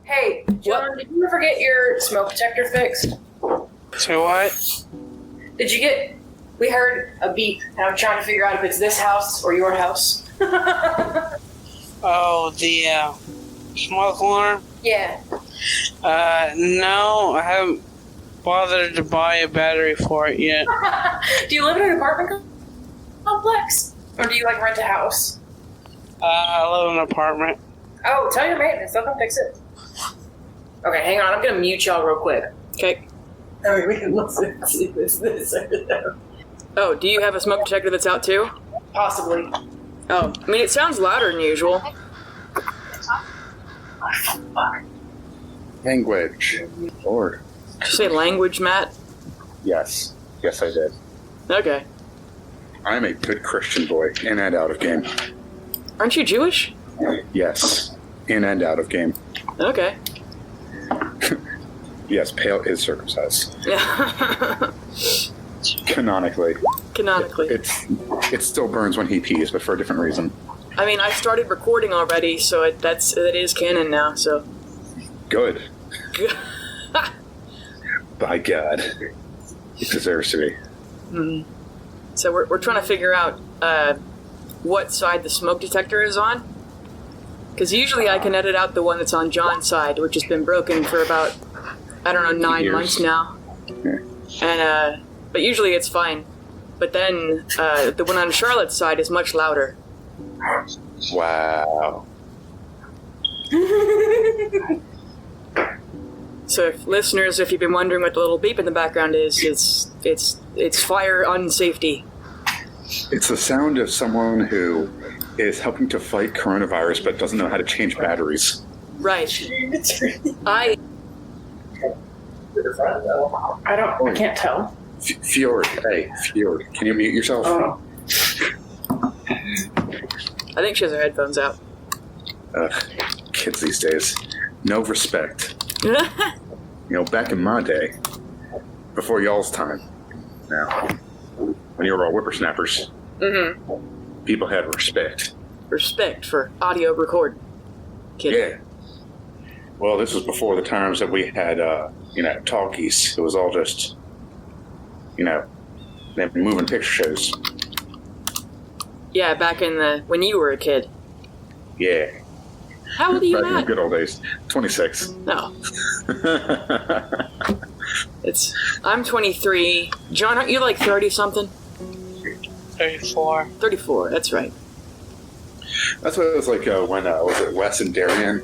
Hey, John, did you ever get your smoke detector fixed? Say what? Did you get... We heard a beep, and I'm trying to figure out if it's this house or your house. Oh, the smoke alarm? Yeah. No, I haven't bothered to buy a battery for it yet. Do you live in an apartment complex? Or do you, rent a house? I live in an apartment. Oh, tell your maintenance. They'll come fix it. Okay, hang on. I'm going to mute y'all real quick. Okay. I mean, we can listen to see if it's this or that. Oh, do you have a smoke detector that's out too? Possibly. Oh, I mean, it sounds louder than usual. Language. Lord. Did you say language, Matt? Yes. Yes, I did. Okay. I'm a good Christian boy, in and out of game. Aren't you Jewish? Yes. In and out of game. Okay. Yes, Pale is circumcised. Yeah. Canonically. Canonically. It still burns when he pees, but for a different reason. I mean, I started recording already, so it is canon now, so. Good. By God. It deserves to be. Mm. So we're trying to figure out what side the smoke detector is on. Because usually I can edit out the one that's on John's side, which has been broken for about, 9 months now. Yeah. And, but usually it's fine. But then the one on Charlotte's side is much louder. Wow. So, listeners, if you've been wondering what the little beep in the background is, it's fire on safety. It's the sound of someone who is helping to fight coronavirus but doesn't know how to change batteries. Right. I can't tell. Fjord, hey, Fjord, can you mute yourself? Oh. I think she has her headphones out. Kids these days. No respect. Back in my day, before y'all's time, now, when you were all whippersnappers, people had respect. Respect for audio record. Kid. Yeah. Well, this was before the times that we had, talkies. It was all just, them moving picture shows. Yeah, back in when you were a kid. Yeah. How old are you, Back in the Matt? good old days. 26. No. I'm 23. John, aren't you 30-something? 34. 34, that's right. That's what it was like when, was it Wes and Darian?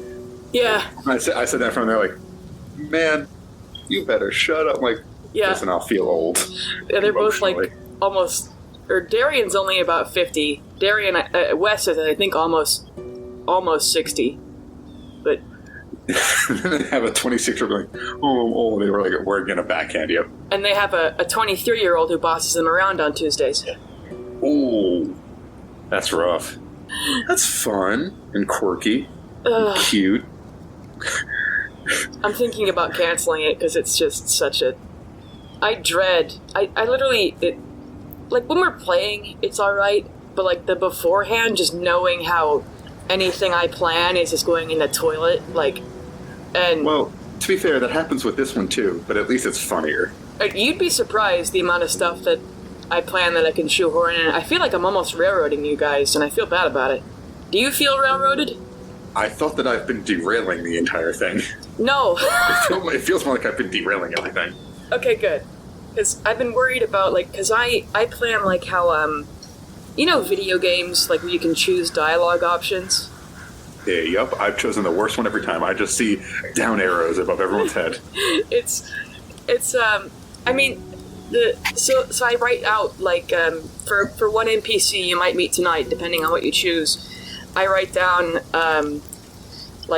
Yeah. I said that from there, like, man, you better shut up. I'm like, Yeah. listen, I'll feel old. Yeah, they're both emotionally. almost, or Darian's only about 50. Wes is, I think, almost 60. But And then they have a 26-year-old like, oh, I'm old. They were like, we're going to backhand you. and they have a 23-year-old who bosses them around on Tuesdays. Ooh, that's rough. That's fun and quirky and cute. I'm thinking about canceling it because it's just such a... I literally... when we're playing, it's alright, but the beforehand, just knowing how anything I plan is just going in the toilet, and... Well, to be fair, that happens with this one too, but at least it's funnier. You'd be surprised the amount of stuff that I plan that I can shoehorn in. I feel like I'm almost railroading you guys, and I feel bad about it. Do you feel railroaded? I thought that I've been derailing the entire thing. No. It feels more like I've been derailing everything. Okay, good. Because I've been worried about, because I plan, how, video games, where you can choose dialogue options? Yeah, yup, I've chosen the worst one every time. I just see down arrows above everyone's head. So I write out, for one NPC you might meet tonight, depending on what you choose, I write down,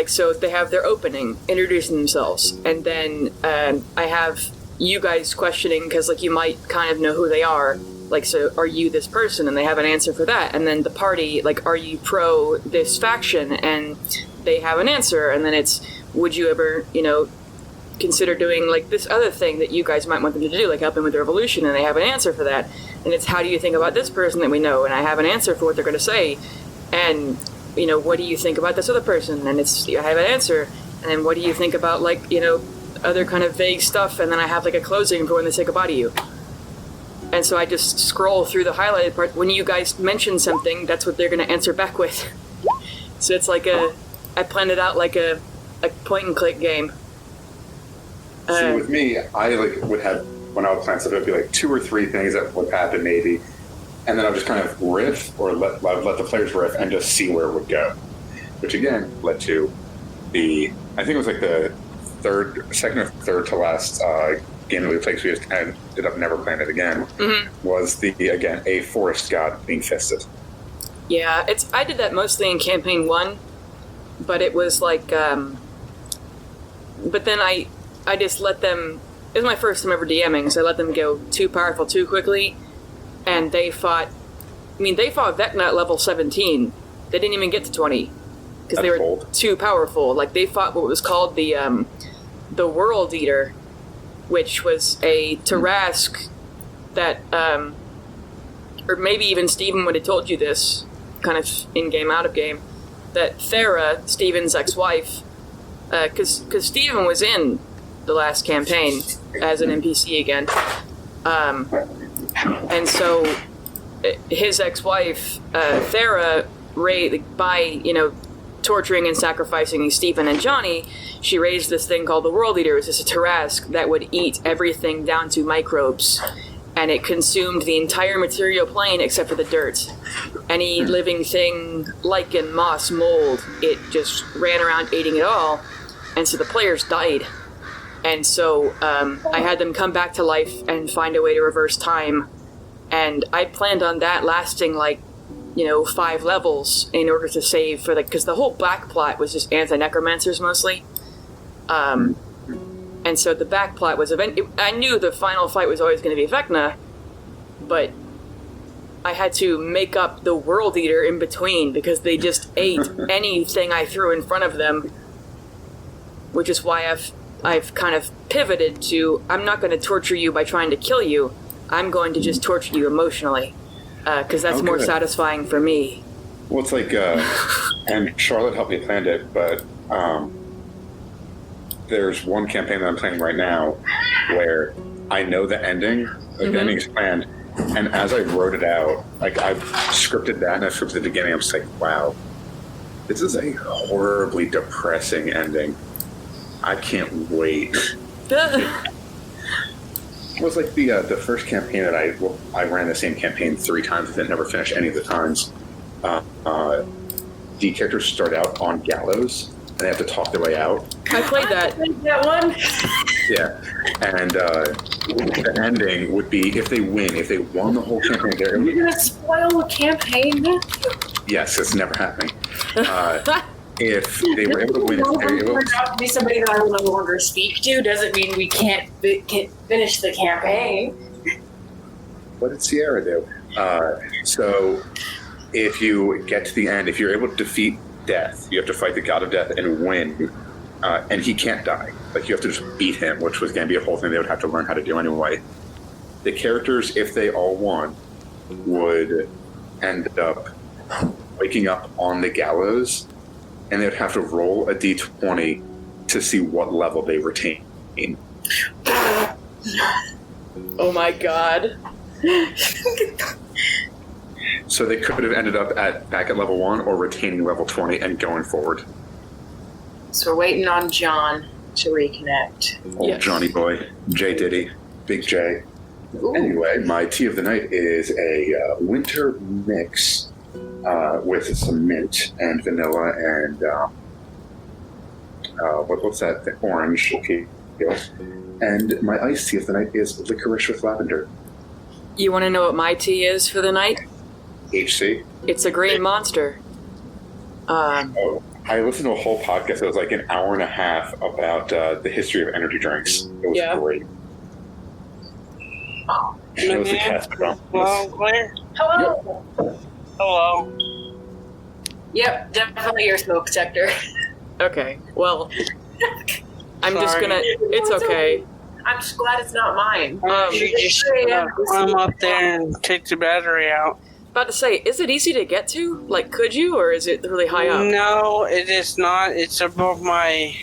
so they have their opening, introducing themselves, and then I have you guys questioning, because, you might kind of know who they are, so are you this person, and they have an answer for that, and then the party, are you pro this faction, and they have an answer, and then it's, would you ever, consider doing, this other thing that you guys might want them to do, helping with the revolution, and they have an answer for that, and it's, how do you think about this person that we know, and I have an answer for what they're going to say, and, what do you think about this other person, and it's, I have an answer, And then what do you think about, like, you know, other kind of vague stuff, and then I have, like, a closing for when they say goodbye to you. And so I just scroll through the highlighted part. When you guys mention something, that's what they're going to answer back with. So it's like I planned it out like a point-and-click game. See, with me, I would have, when I would plan stuff, it would be like 2 or 3 things that would happen maybe, and then I'll just kind of riff, or let the players riff and just see where it would go. Which again led to I think it was like the second or third to last game that we played, because we just kind of ended up never playing it again, was again, a forest god being fisted. Yeah, I did that mostly in campaign 1, but it was like, but then I just let them, it was my first time ever DMing, so I let them go too powerful too quickly, and they fought Vecna at level 17. They didn't even get to 20, because they were bold. Too powerful. Like, they fought what was called the World Eater, which was a Tarask that, or maybe even Steven would have told you this, kind of in-game, out-of-game, that Thera, Steven's ex-wife, because Steven was in the last campaign as an NPC again, and so his ex-wife, Thera, by, you know, torturing and sacrificing Stephen and Johnny, she raised this thing called the World Eater. It was just a Tarask that would eat everything down to microbes, and it consumed the entire material plane except for the dirt. Any living thing, lichen, moss, mold, it just ran around eating it all, and so the players died. And so I had them come back to life and find a way to reverse time, and I planned on that lasting, like, you know, 5 levels in order to save for because the whole back plot was just anti-necromancers mostly. And so the back plot was I knew the final fight was always going to be Vecna, but I had to make up the World Eater in between because they just ate anything I threw in front of them, which is why I've kind of pivoted to, I'm not going to torture you by trying to kill you, I'm going to just torture you emotionally, because that's more satisfying for me. Well, it's like, and Charlotte helped me plan it, but there's one campaign that I'm playing right now where I know the ending, like the ending's planned, and as I wrote it out, like I've scripted that and I scripted the beginning, I'm just like, wow, this is a horribly depressing ending. I can't wait. Uh-huh. It was like the first campaign that I ran the same campaign 3 times and never finished any of the times. The characters start out on gallows and they have to talk their way out. I played that one. Yeah, and the ending would be if they won the whole campaign. You're gonna spoil the campaign? Yes, it's never happening. If they were able to win, turns out to be somebody that I will no longer speak to, doesn't mean we can't finish the campaign. What did Sierra do? So, if you get to the end, if you're able to defeat death, you have to fight the god of death and win, and he can't die. Like, you have to just beat him, which was going to be a whole thing they would have to learn how to do anyway. The characters, if they all won, would end up waking up on the gallows, and they'd have to roll a d20 to see what level they retain. Oh my god. So they could have ended up back at level 1 or retaining level 20 and going forward. So we're waiting on John to reconnect. Old Johnny boy, J Diddy, Big J. Ooh. Anyway, my tea of the night is a winter mix with some mint and vanilla and what's that? The orange peel. And my iced tea of the night is licorice with lavender. You want to know what my tea is for the night? HC. It's a green monster. I listened to a whole podcast that was like an hour and a half about the history of energy drinks. It was great. It was the cast from. Hello, Claire. Hello. Yep. Hello. Yep, definitely your smoke detector. Okay, well, I'm just Sorry. gonna. It's okay. I'm just glad it's not mine. You just climb up there and take the battery out. About to say, is it easy to get to? Like, could you, or is it really high up? No, it is not. It's above my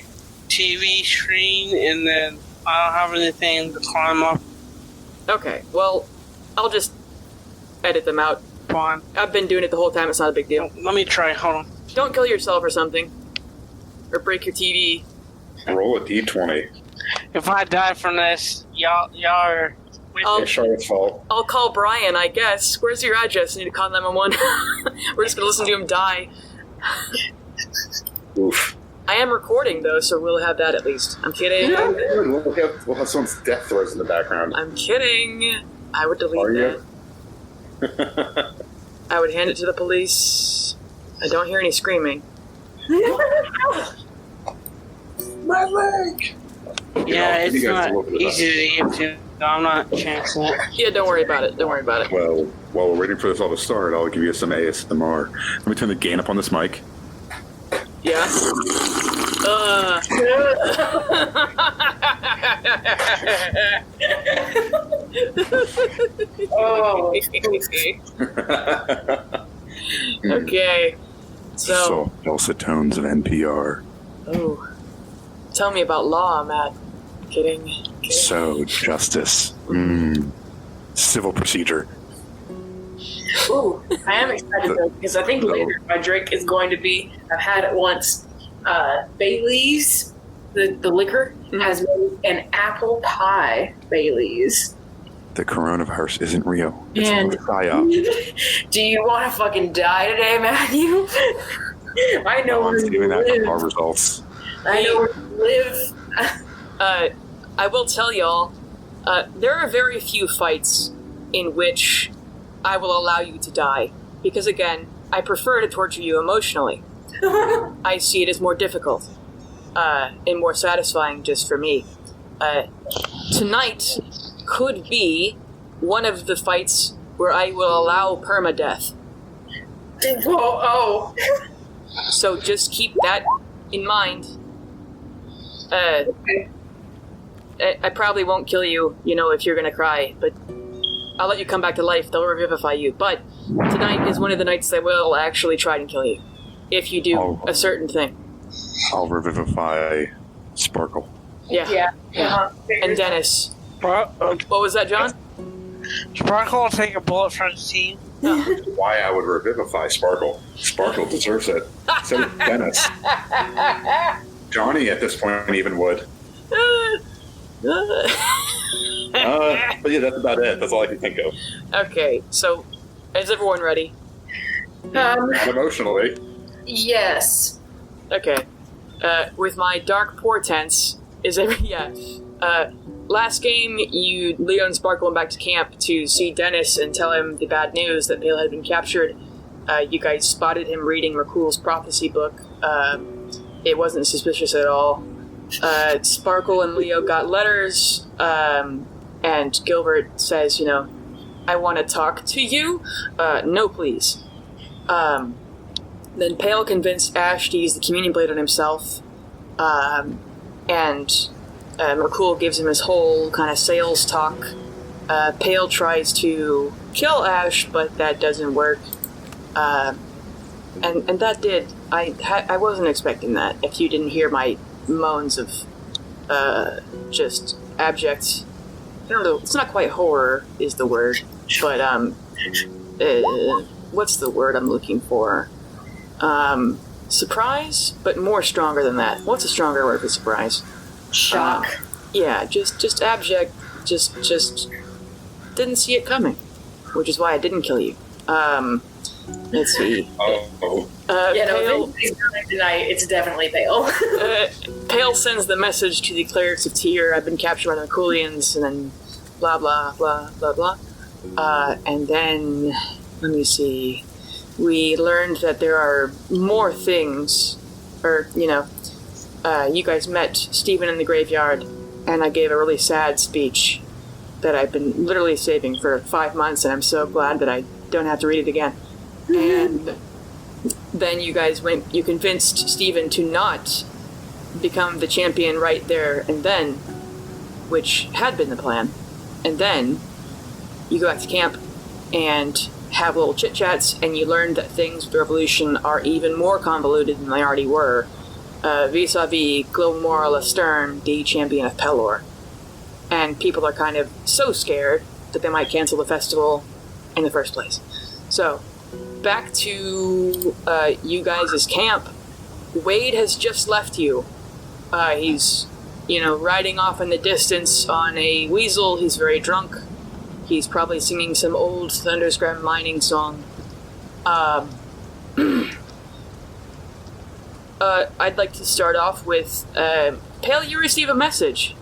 TV screen, and then I don't have anything to climb up. Okay, well, I'll just edit them out. Fine. I've been doing it the whole time, it's not a big deal. Let me try. Hold on. Don't kill yourself or something. Or break your TV. Roll a d20. If I die from this, y'all are... It's Charlotte's fault. I'll call Brian, I guess. Where's your address? I need to call 911. We're just gonna listen to him die. Oof. I am recording, though, so we'll have that at least. I'm kidding. We'll have someone's death throes in the background. I'm kidding. I would delete Are that. you? I would hand it to the police. I don't hear any screaming. My leg! Yeah, You it's guys not look it up. easy to get to. I'm not chancing it. Yeah, don't worry about it. Don't worry about it. Well, while we're waiting for this all to start, I'll give you some ASMR. Let me turn the gain up on this mic. Yeah. Oh. Okay. So, dulcet tones of NPR. oh, tell me about law, Matt. Kidding. So, justice. Civil procedure. Ooh, I am excited though because I think later my drink is going to be. I've had it once. Bailey's, the liquor has made an apple pie Bailey's. The coronavirus isn't real. It's And- a psyop. Do you want to fucking die today, Matthew? I know where I'm you saving that for our live. results. I know where you live. I will tell y'all, there are very few fights in which I will allow you to die. Because again, I prefer to torture you emotionally. I see it as more difficult, and more satisfying just for me. Tonight could be one of the fights where I will allow permadeath. Whoa, oh. So just keep that in mind. I probably won't kill you, if you're gonna cry, but I'll let you come back to life. They'll revivify you. But tonight is one of the nights that will actually try and kill you. If you do a certain thing. I'll revivify Sparkle. Yeah. Uh-huh. And Dennis. What was that, John? Sparkle will take a bullet for the team. Why I would revivify Sparkle. Sparkle deserves it. So does Dennis. Johnny at this point even would. But yeah, that's about it. That's all I can think of. Okay, so is everyone ready? Not emotionally. Yes. Okay. With my dark portents, last game, Leo and Sparkle went back to camp to see Dennis and tell him the bad news that Pale had been captured. You guys spotted him reading Myrkulians' prophecy book. It wasn't suspicious at all. Sparkle and Leo got letters, and Gilbert says, I want to talk to you. No, please. Then Pale convinced Ash to use the communion blade on himself, and Myrkul gives him his whole kind of sales talk. Pale tries to kill Ash, but that doesn't work. And that did. I wasn't expecting that. If you didn't hear my moans of just abject, I don't know, it's not quite horror is the word, but what's the word I'm looking for? Surprise, but more stronger than that. What's a stronger word for surprise? Shock. Yeah, just abject, just didn't see it coming, which is why I didn't kill you. Let's see. Oh. Pale, If he's dying tonight, it's definitely Pale. Pale sends the message to the clerics of Tyr, I've been captured by the Myrkulians, and then blah, blah, blah, blah, blah. And then, let me see, we learned that there are more things, you guys met Stephen in the graveyard, and I gave a really sad speech that I've been literally saving for 5 months, and I'm so glad that I don't have to read it again. And then you convinced Stephen to not become the champion right there and then, which had been the plan. And then you go back to camp and have little chit-chats, and you learn that things with the revolution are even more convoluted than they already were. vis-a-vis Glomora Lestern, the champion of Pelor. And people are kind of so scared that they might cancel the festival in the first place. So, back to you guys' camp. Wade has just left you. He's, riding off in the distance on a weasel. He's very drunk. He's probably singing some old Thunderscram mining song. I'd like to start off with, Pale, you receive a message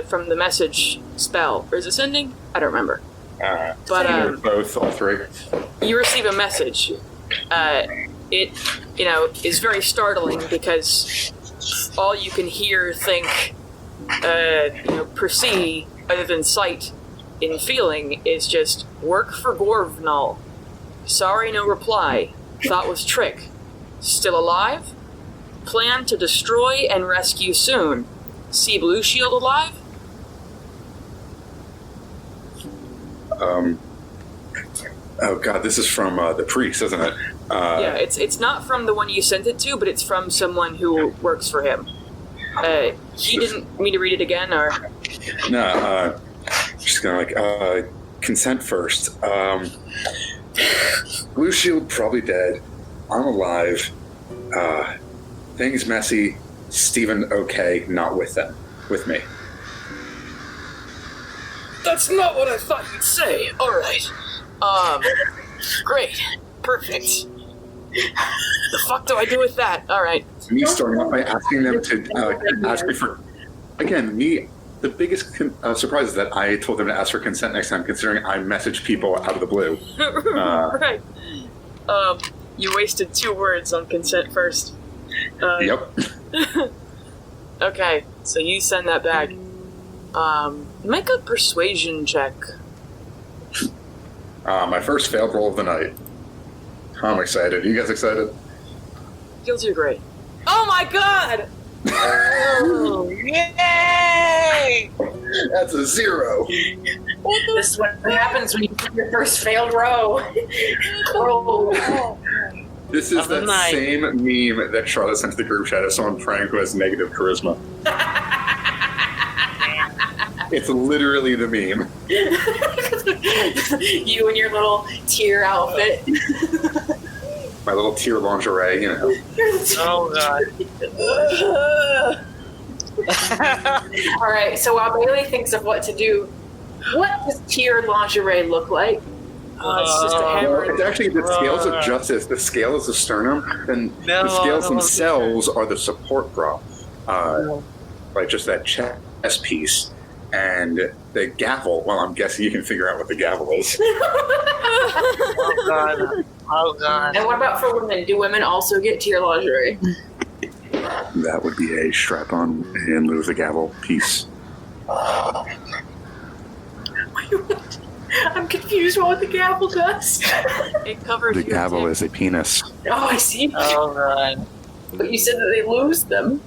from the message spell. Or is it sending? I don't remember. But both, all three. You receive a message. It, is very startling because all you can hear, think, perceive, other than sight and feeling, is just work for Gorvnal. Sorry, no reply. Thought was trick. Still alive? Plan to destroy and rescue soon. See Blue Shield alive? Oh god, this is from the priest, isn't it? Yeah, it's not from the one you sent it to, but it's from someone who works for him. He didn't want me to read it again, or? No, just gonna consent first. Blue Shield probably dead. I'm alive. Things messy. Steven okay, not with them. With me. That's not what I thought you'd say. Alright. Great. Perfect. The fuck do I do with that? Alright. Me starting off by asking them to ask me for... Again, the biggest surprise is that I told them to ask for consent next time, considering I message people out of the blue. Right. You wasted 2 words on consent first. Yep. Okay, so you send that back. Make a persuasion check. My first failed roll of the night. I'm excited. You guys excited? You'll do great. Oh my god! Oh, yay! That's a 0. This is what happens when you do your first failed row. Oh. This is that same meme that Charlotte sent to the group chat of someone praying who has negative charisma. It's literally the meme. You and your little tear outfit. My little tear lingerie, Oh god. Alright, so while Bailey thinks of what to do, what does tear lingerie look like? It's just a hammer. It's actually the scales of justice. The scale is the sternum, and the scales themselves are the support prop. Like just that chest piece. And the gavel, well, I'm guessing you can figure out what the gavel is. Oh god. Oh god. And what about for women? Do women also get tear lingerie? That would be a strap-on in lieu of the gavel piece. I'm confused what the gavel does. It covers The your gavel dick. is a penis. Oh, I see. Oh god. But you said that they lose them.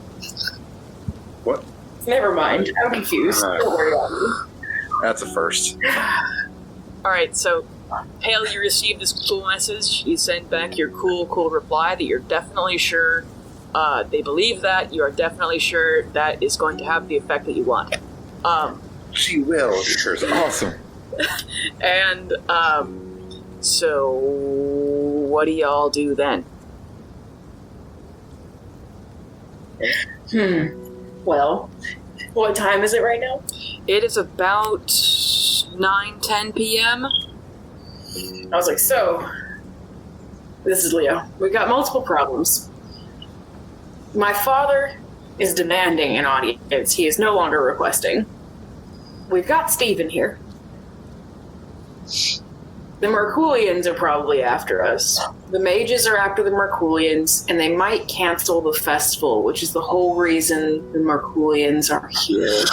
What? Never mind. I'm confused. Alright. Don't worry about me. That's a first. Alright, so, Pale, you received this cool message. You send back your cool reply that you're definitely sure they believe that. You are definitely sure that is going to have the effect that you want. She will. It's awesome. And, so, what do y'all do then? Well, what time is it right now? It is about 9-10 p.m. I was like, so, this is Leo. We've got multiple problems. My father is demanding an audience. He is no longer requesting. We've got Steven here. The Myrkulians are probably after us. The mages are after the Myrkulians, and they might cancel the festival, which is the whole reason the Myrkulians are here.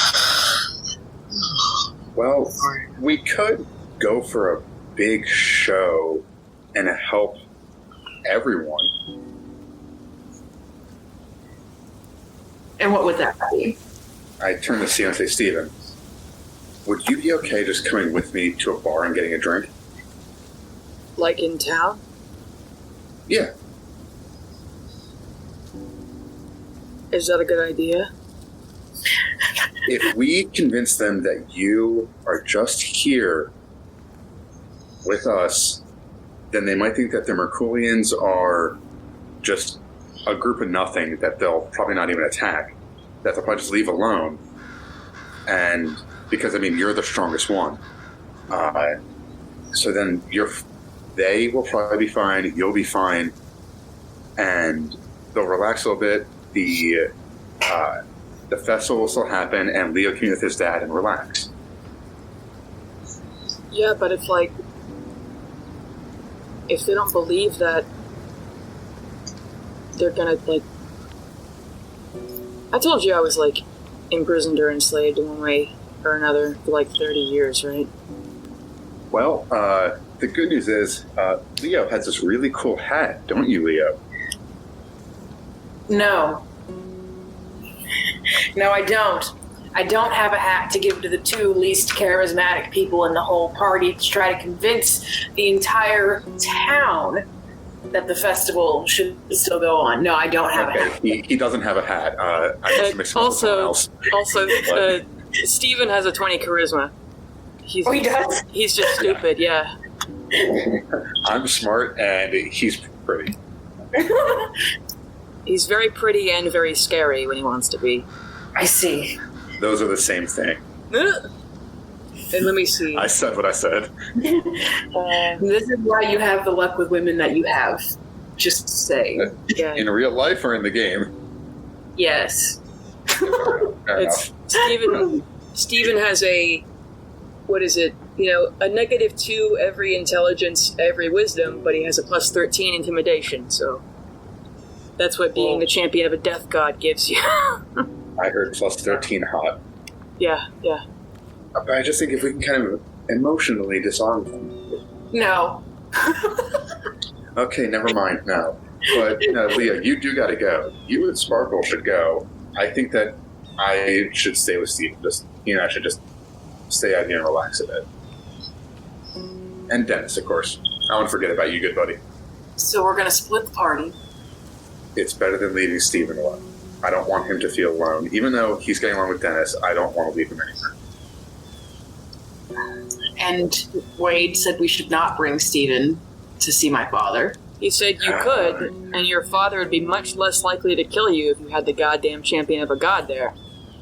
Well, we could go for a big show and help everyone. And what would that be? I turn to Steven and say, Steven, would you be okay just coming with me to a bar and getting a drink? Like in town? Yeah. Is that a good idea? If we convince them that you are just here with us, then they might think that the Myrkulians are just a group of nothing that they'll probably not even attack, that they'll probably just leave alone. And because, I mean, you're the strongest one. So then they will probably be fine, you'll be fine, and they'll relax a little bit. The festival will still happen, and Leo can meet with his dad and relax. Yeah, but if they don't believe that they're gonna, I told you I was, imprisoned or enslaved in one way or another for, 30 years, right? Well, the good news is, Leo has this really cool hat, don't you, Leo? No. No, I don't. I don't have a hat to give to the two least charismatic people in the whole party to try to convince the entire town that the festival should still go on. No, I don't have a hat. He doesn't have a hat. I have to mix him up with someone else. Steven has a 20 charisma. He does? He's just stupid, yeah. I'm smart, and he's pretty. He's very pretty and very scary when he wants to be. I see. Those are the same thing. And let me see. I said what I said. This is why you have the luck with women that you have. Just to say. Yeah. In real life or in the game? Yes. Fair enough. Steven has a, what is it? A -2 every intelligence, every wisdom, but he has a +13 intimidation, so that's what being the champion of a death god gives you. I heard +13 hot. Yeah. But I just think if we can kind of emotionally disarm them. No. Okay, never mind, no. But, Leo, you do gotta go. You and Sparkle should go. I think that I should stay with Steve. I should just stay out here and relax a bit. And Dennis, of course. I won't forget about you, good buddy. So we're going to split the party. It's better than leaving Steven alone. I don't want him to feel alone. Even though he's getting along with Dennis, I don't want to leave him anywhere. And Wade said we should not bring Steven to see my father. He said you could, and your father would be much less likely to kill you if you had the goddamn champion of a god there.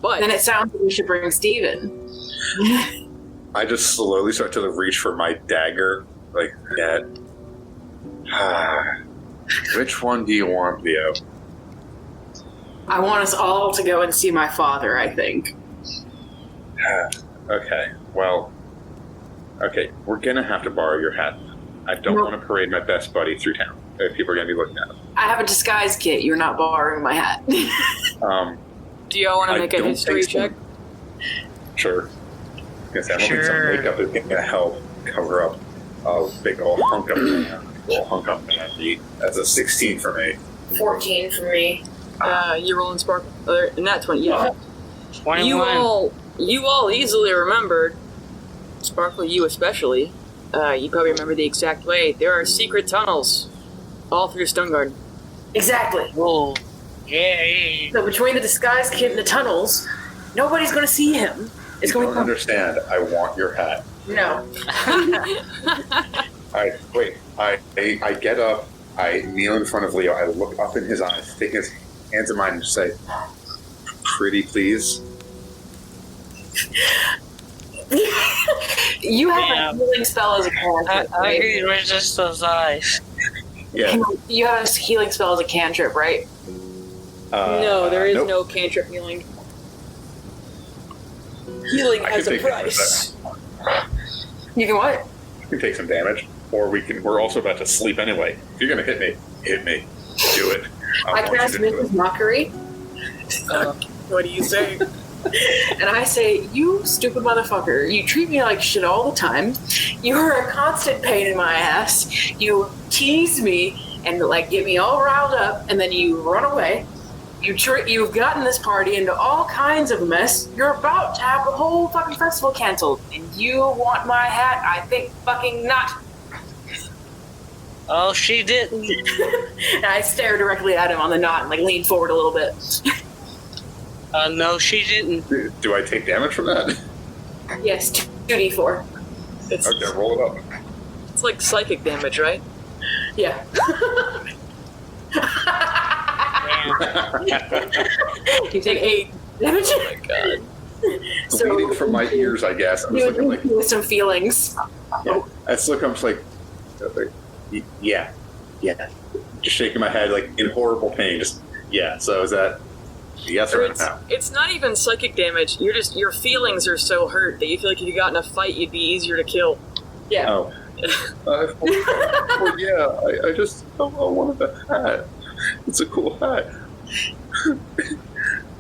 But then it sounds like we should bring Steven. I just slowly start to reach for my dagger, like that. Which one do you want, Leo? I want us all to go and see my father, I think. Okay, we're gonna have to borrow your hat. I don't want to parade my best buddy through town. People are gonna be looking at him. I have a disguise kit. You're not borrowing my hat. Do y'all want to make a history check? Sure. I don't think some makeup is gonna help cover up a big old hunk of me. That's a 16 for me. 14 for me. You rolling Sparkle? And that 20, yeah. 21. You all easily remembered, Sparkle, you especially. You probably remember the exact way. There are secret tunnels all through Stonegarden. Exactly. Oh, yay. So between the disguise kit and the tunnels, nobody's going to see him. It's going to understand. I want your hat. No. I get up. I kneel in front of Leo. I look up in his eyes, take his hands in mine, and just say, "Pretty, please." You have a healing spell as a cantrip, I right? can resist those eyes. Yeah. You have a healing spell as a cantrip, right? No, there is nope. no cantrip healing. Healing has a price. You can what? We can take some damage, or we're also about to sleep anyway. If you're going to hit me. Do it. I cast Mrs. Mockery. What do you say? And I say, you stupid motherfucker, you treat me like shit all the time. You're a constant pain in my ass. You tease me and get me all riled up, and then you run away. You've gotten this party into all kinds of mess. You're about to have the whole fucking festival canceled, and you want my hat? I think fucking not. Oh, she didn't. And I stare directly at him on the knot and lean forward a little bit. No, she didn't. Do I take damage from that? Yes, 2d4. It's Okay, roll it up. it's like psychic damage, right? Yeah. You take 8 damage. Oh my god. Bleeding from my ears, I guess. I'm you just looking like, with some feelings. that's look. I'm just like, yeah. Just shaking my head like in horrible pain. Just yeah. So is that yes or no? It's not even psychic damage. Your feelings are so hurt that you feel like if you got in a fight, you'd be easier to kill. Yeah. Oh. Well, yeah. I just wanted the hat. It's a cool hat.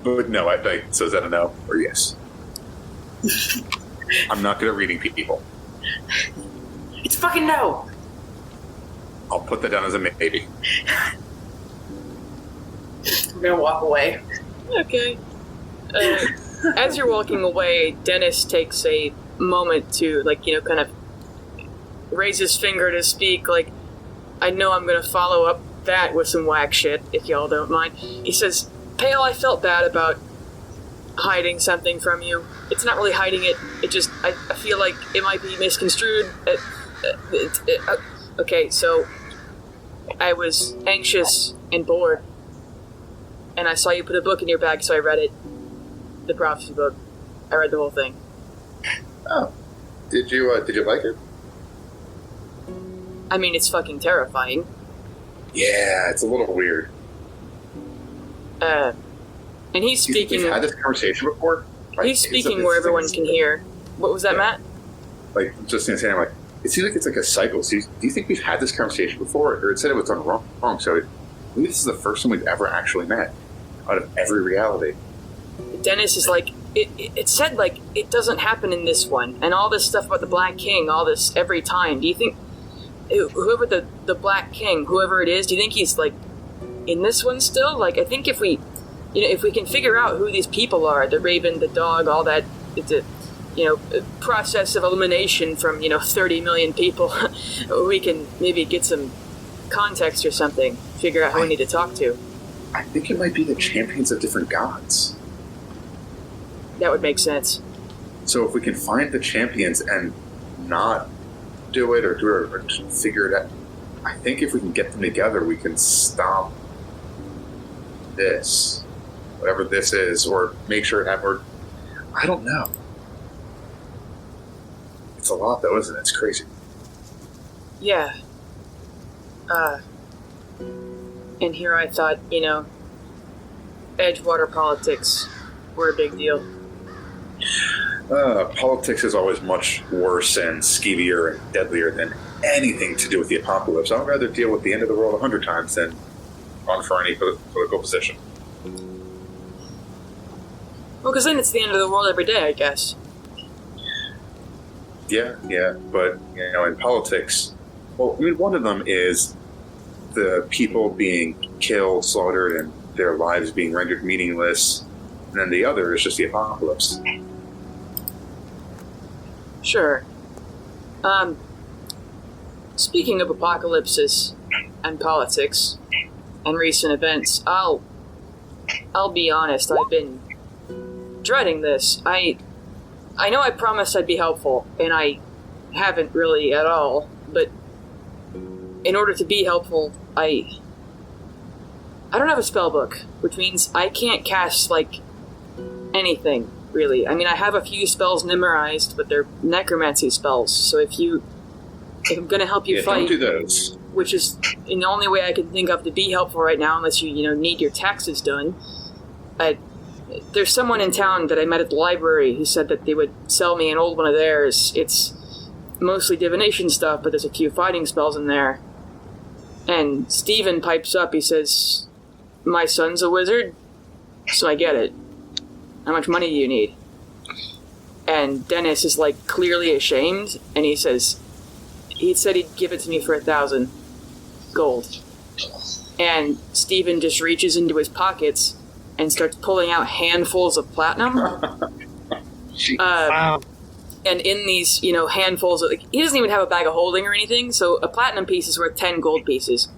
But no, so is that a no or yes? I'm not good at reading people. It's fucking no. I'll put that down as a maybe. I'm gonna walk away. Okay. As you're walking away, Dennis takes a moment to, kind of raise his finger to speak, I know I'm gonna follow up that with some whack shit, if y'all don't mind. He says, Pale, I felt bad about hiding something from you. It's not really hiding it, I feel like it might be misconstrued. Okay, so I was anxious and bored, and I saw you put a book in your bag, so I read it. The prophecy book. I read the whole thing. Oh. Did you like it? I mean, it's fucking terrifying. Yeah, it's a little weird. And he's speaking... We've had this conversation before? He's speaking where everyone can hear. What was that, Matt? Just gonna say, I'm like, it seems like it's like a cycle. So do you think we've had this conversation before? Or it said it was done wrong, so maybe this is the first time we've ever actually met out of every reality. Dennis is like, it said, it doesn't happen in this one. And all this stuff about the Black King, all this every time. Do you think, whoever the Black King, whoever it is, do you think he's, in this one still? I think if we can figure out who these people are, the Raven, the dog, all that, process of elimination from, 30 million people, we can maybe get some context or something, figure out who we need to talk to. I think it might be the champions of different gods. That would make sense. So if we can find the champions and not do it or figure it out, I think if we can get them together, we can stop this, whatever this is, or make sure it happens. I don't know. It's a lot, though, isn't it? It's crazy. Yeah. And here I thought, Edgewater politics were a big deal. Politics is always much worse and skeevier and deadlier than anything to do with the apocalypse. I'd rather deal with the end of the world 100 times than run for any political position. Well, because then it's the end of the world every day, I guess. Yeah, but, in politics, one of them is the people being killed, slaughtered, and their lives being rendered meaningless, and then the other is just the apocalypse. Sure. Speaking of apocalypses and politics and recent events, I'll be honest, I've been dreading this. I know I promised I'd be helpful, and I haven't really at all, but in order to be helpful, I don't have a spell book, which means I can't cast, anything, really. I mean, I have a few spells memorized, but they're necromancy spells, so if I'm gonna help you fight... don't do those. Which is the only way I can think of to be helpful right now, unless you need your taxes done. There's someone in town that I met at the library who said that they would sell me an old one of theirs. It's mostly divination stuff, but there's a few fighting spells in there. And Steven pipes up, he says, "My son's a wizard, so I get it. How much money do you need?" And Dennis is clearly ashamed, and he said he'd give it to me for 1,000 gold. And Steven just reaches into his pockets and starts pulling out handfuls of platinum. Wow. And in these, handfuls of, he doesn't even have a bag of holding or anything, so a platinum piece is worth 10 gold pieces.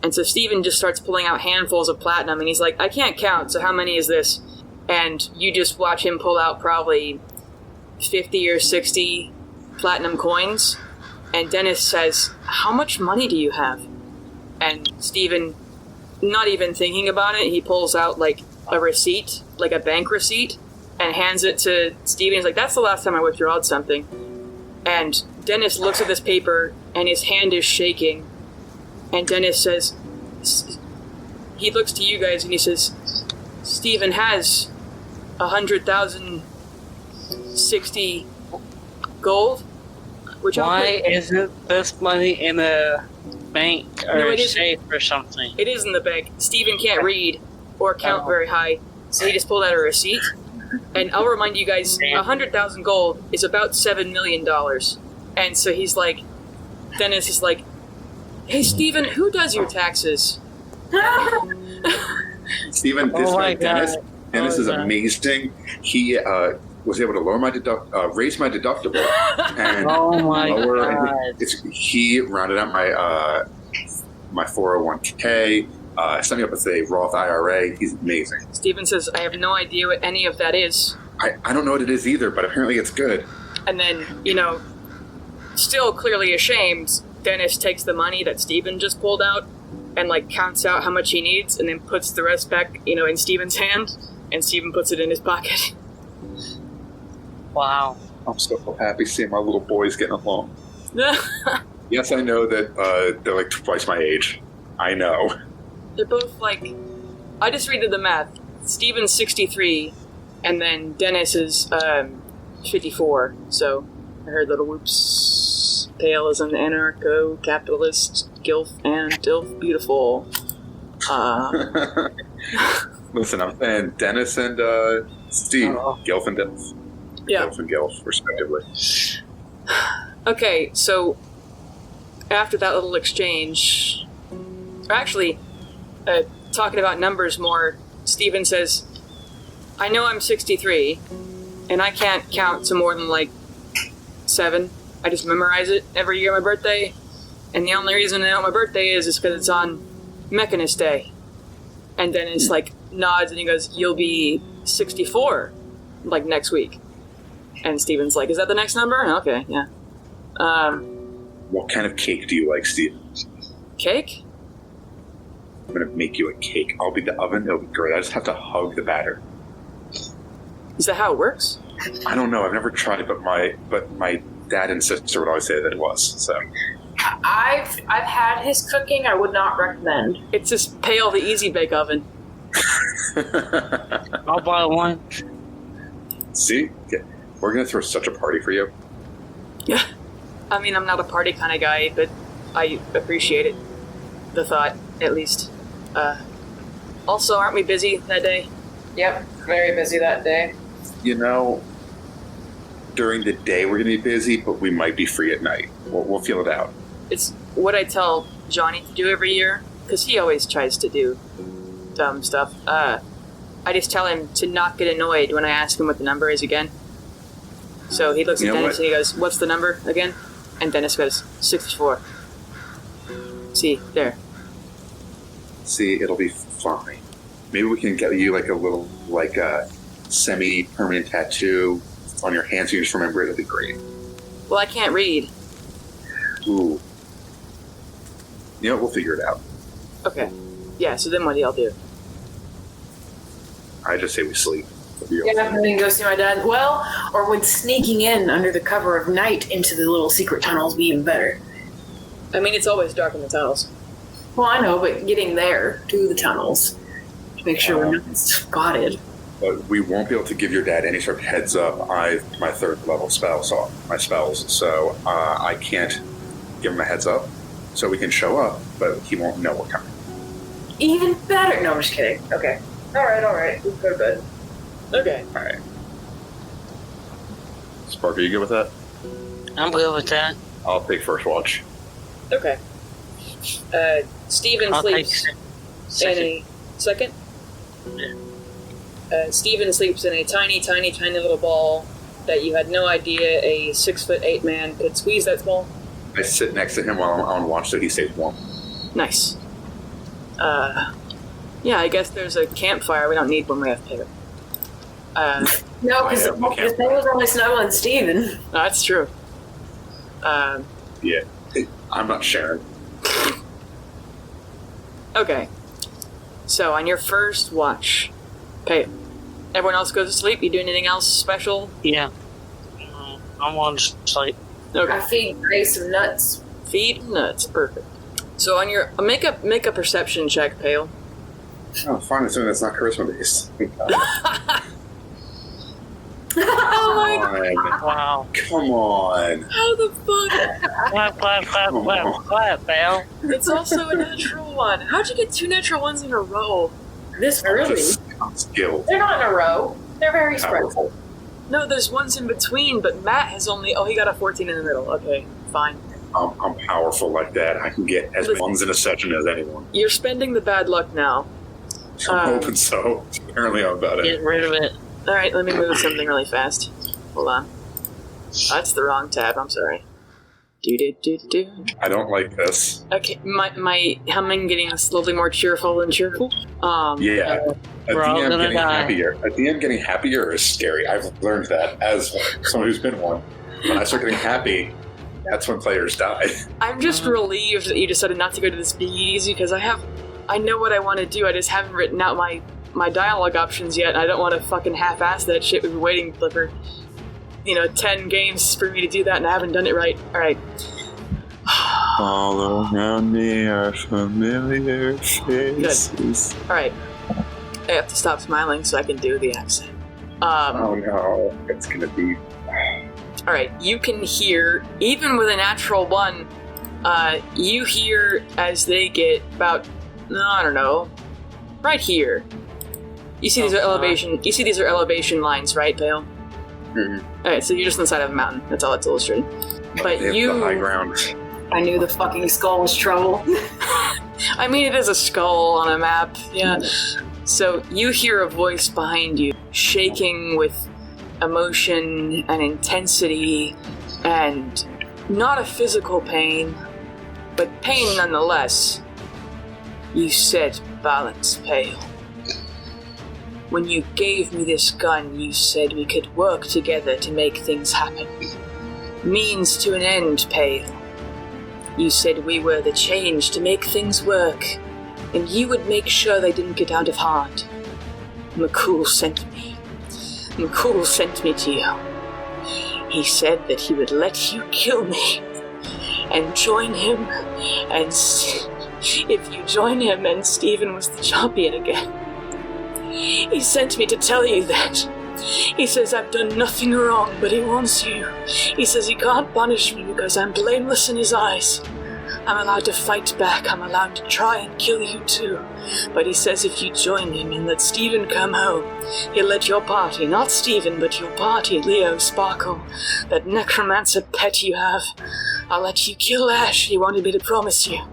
And so Steven just starts pulling out handfuls of platinum, and he's like, "I can't count, so how many is this?" and you just watch him pull out probably 50 or 60 platinum coins, and Dennis says, "How much money do you have?" And Steven, not even thinking about it, he pulls out like a receipt, like a bank receipt, and hands it to Steven. He's like, "That's the last time I withdrawed something." And Dennis looks at this paper, and his hand is shaking, and Dennis says, he looks to you guys, and he says, "Steven has 100,060 gold." Which Why isn't this money in a bank or a safe or something? It is in the bank. Steven can't read or count very high, so he just pulled out a receipt. And I'll remind you guys, 100,000 gold is about $7 million. And so he's like, Dennis is like, "Hey, Steven, who does your taxes?" Steven, this guy, Dennis is amazing. He was able to lower my raise my deductible, and he rounded out my 401k. Set me up with a Roth IRA. He's amazing. Steven says, "I have no idea what any of that is." I don't know what it is either, but apparently it's good. And then, still clearly ashamed, Dennis takes the money that Steven just pulled out and counts out how much he needs, and then puts the rest back, in Steven's hand, and Steven puts it in his pocket. Wow. I'm so happy seeing my little boys getting along. Yes, I know that they're like twice my age. I know. They're both I just redid the math. Steven's 63, and then Dennis is 54. So I heard little whoops. Pale as an anarcho-capitalist, gilf and dilf beautiful. Listen, I'm saying Dennis and Steve, Gilf and Dilf. Yeah. Gilf and Gilf, respectively. Okay, so after that little exchange, actually, talking about numbers more, Steven says, "I know I'm 63, and I can't count to more than 7. I just memorize it every year on my birthday, and the only reason I know what my birthday is because it's on Mechanist Day." And then it's nods and he goes, "You'll be 64 next week." And Steven's like, "Is that the next number?" "Okay, yeah." What kind of cake do you like, Steven? Cake? I'm gonna make you a cake. I'll be the oven. It'll be great. I just have to hug the batter. Is that how it works? I don't know. I've never tried it, but my dad and sister would always say that it was. So I've had his cooking. I would not recommend. It's just Pale the Easy Bake Oven. I'll buy one. See? We're gonna throw such a party for you. Yeah. I mean, I'm not a party kind of guy, but I appreciate it. The thought, at least. Also, aren't we busy that day? Yep, very busy that day. During the day we're gonna be busy, but we might be free at night. We'll feel it out. It's what I tell Johnny to do every year, because he always tries to do dumb stuff. I just tell him to not get annoyed when I ask him what the number is again. So he looks at Dennis and he goes, "What's the number again?" And Dennis goes, 64. See, there. See, it'll be fine. Maybe we can get you a little, semi-permanent tattoo on your hand so you just remember it. It'll be great. Well, I can't read. Ooh. We'll figure it out. Okay. Yeah, so then what do y'all do? I just say we sleep. Yeah, and then go see my dad. Well, or when sneaking in under the cover of night into the little secret tunnels be even better. I mean, it's always dark in the tunnels. Well, I know, but getting there to the tunnels to make sure we're not spotted. But we won't be able to give your dad any sort of heads up. My 3rd level spells, so I can't give him a heads up. So we can show up, but he won't know we're coming. Even better. No, I'm just kidding. Okay. All right. We'll go to bed. Okay. All right. Spark, are you good with that? I'm good with that. I'll take first watch. Okay. Steven sleeps in a second. Steven sleeps in a tiny little ball that you had no idea a 6'8" man could squeeze that small. I sit next to him while I'm on watch so he stays warm. Nice. Yeah, I guess there's a campfire. We don't need one. We have to pick it. No, because the thing was only snow on Steven. That's true. Yeah, I'm not sharing. Okay. So, on your first watch, everyone else goes to sleep? You do anything else special? Yeah. I want to sleep. Okay. I feed Grace some nuts. Feed nuts. Perfect. So, on your... make a perception check, Pale. Oh, fine. Assuming that's not charisma based. Oh my god. Wow. Come on. How the fuck? Clap, Belle. It's also a natural one. How'd you get 2 natural ones in a row? This early? Just skill. They're not in a row. They're very spread. Powerful. No, there's ones in between, but Matt has only... Oh, he got a 14 in the middle. Okay, fine. I'm powerful like that. I can get as many ones in a session as anyone. You're spending the bad luck now. I'm hoping so. Apparently I'm about it. Get rid of it. Alright, let me move something really fast. Hold on. That's the wrong tab, I'm sorry. Do. I don't like this. Okay, my humming getting slowly more cheerful and cheerful. Yeah. At We're all the end, gonna getting die. happier. At the end, getting happier is scary. I've learned that as someone who's been one. When I start getting happy, that's when players die. I'm just relieved that you decided not to go to the speakeasy because I know what I want to do. I just haven't written out my dialogue options yet, and I don't want to fucking half-ass that shit. We've been waiting for 10 games for me to do that, and I haven't done it right. Alright. All around me are familiar faces. Alright. I have to stop smiling so I can do the accent. Oh no, it's gonna be... Alright, you can hear, even with a natural 1, you hear as they get about, I don't know, right here. You see these are elevation lines, right, Pale? Mm-hmm. Alright, so you're just on the side of a mountain. That's all it's illustrated. But They have the high ground. I knew the fucking skull was trouble. I mean, it is a skull on a map, yeah. So you hear a voice behind you, shaking with emotion and intensity, and not a physical pain, but pain nonetheless. You said balance, Pale. When you gave me this gun, you said we could work together to make things happen. Means to an end, Pale. You said we were the change to make things work, and you would make sure they didn't get out of hand. McCool sent me. McCool sent me to you. He said that he would let you kill me and join him, and if you join him and Steven was the champion again. He sent me to tell you that. He says I've done nothing wrong, but he wants you. He says he can't punish me because I'm blameless in his eyes. I'm allowed to fight back. I'm allowed to try and kill you too. But he says if you join him and let Steven come home, he'll let your party, not Steven, but your party, Leo, Sparkle, that necromancer pet you have, I'll let you kill Ash. He wanted me to promise you.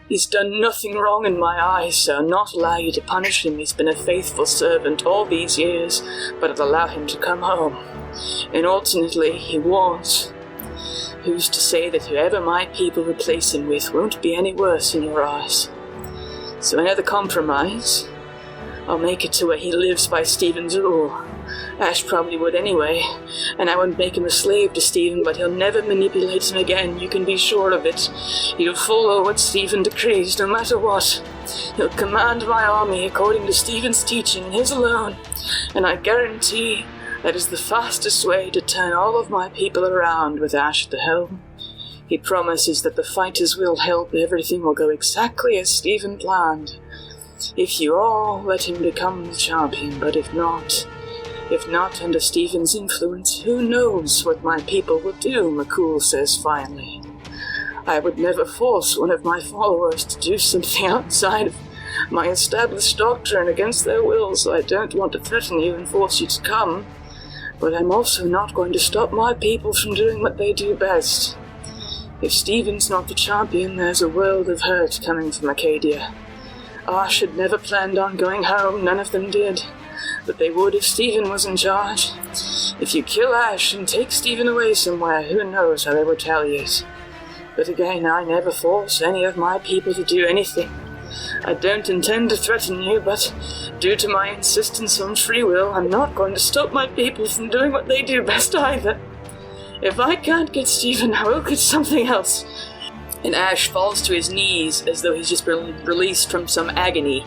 He's done nothing wrong in my eyes, so I'll not allow you to punish him. He's been a faithful servant all these years, but I'll allow him to come home. And alternately, he warns. Who's to say that whoever my people replace him with won't be any worse in your eyes? So another compromise. I'll make it to where he lives by Steven's rule. Ash probably would anyway, and I won't make him a slave to Steven, but he'll never manipulate him again, you can be sure of it. He'll follow what Steven decrees, no matter what. He'll command my army according to Steven's teaching, his alone, and I guarantee that is the fastest way to turn all of my people around with Ash at the helm. He promises that the fighters will help, everything will go exactly as Steven planned. If you all let him become the champion, but if not under Steven's influence, who knows what my people will do, McCool says finally. I would never force one of my followers to do something outside of my established doctrine against their will, so I don't want to threaten you and force you to come. But I'm also not going to stop my people from doing what they do best. If Steven's not the champion, there's a world of hurt coming from Acadia. Ash had never planned on going home, none of them did. But they would if Steven was in charge. If you kill Ash and take Steven away somewhere, who knows how they retaliate. But again, I never force any of my people to do anything. I don't intend to threaten you, but due to my insistence on free will, I'm not going to stop my people from doing what they do best either. If I can't get Stephen, I will get something else. And Ash falls to his knees as though he's just been released from some agony.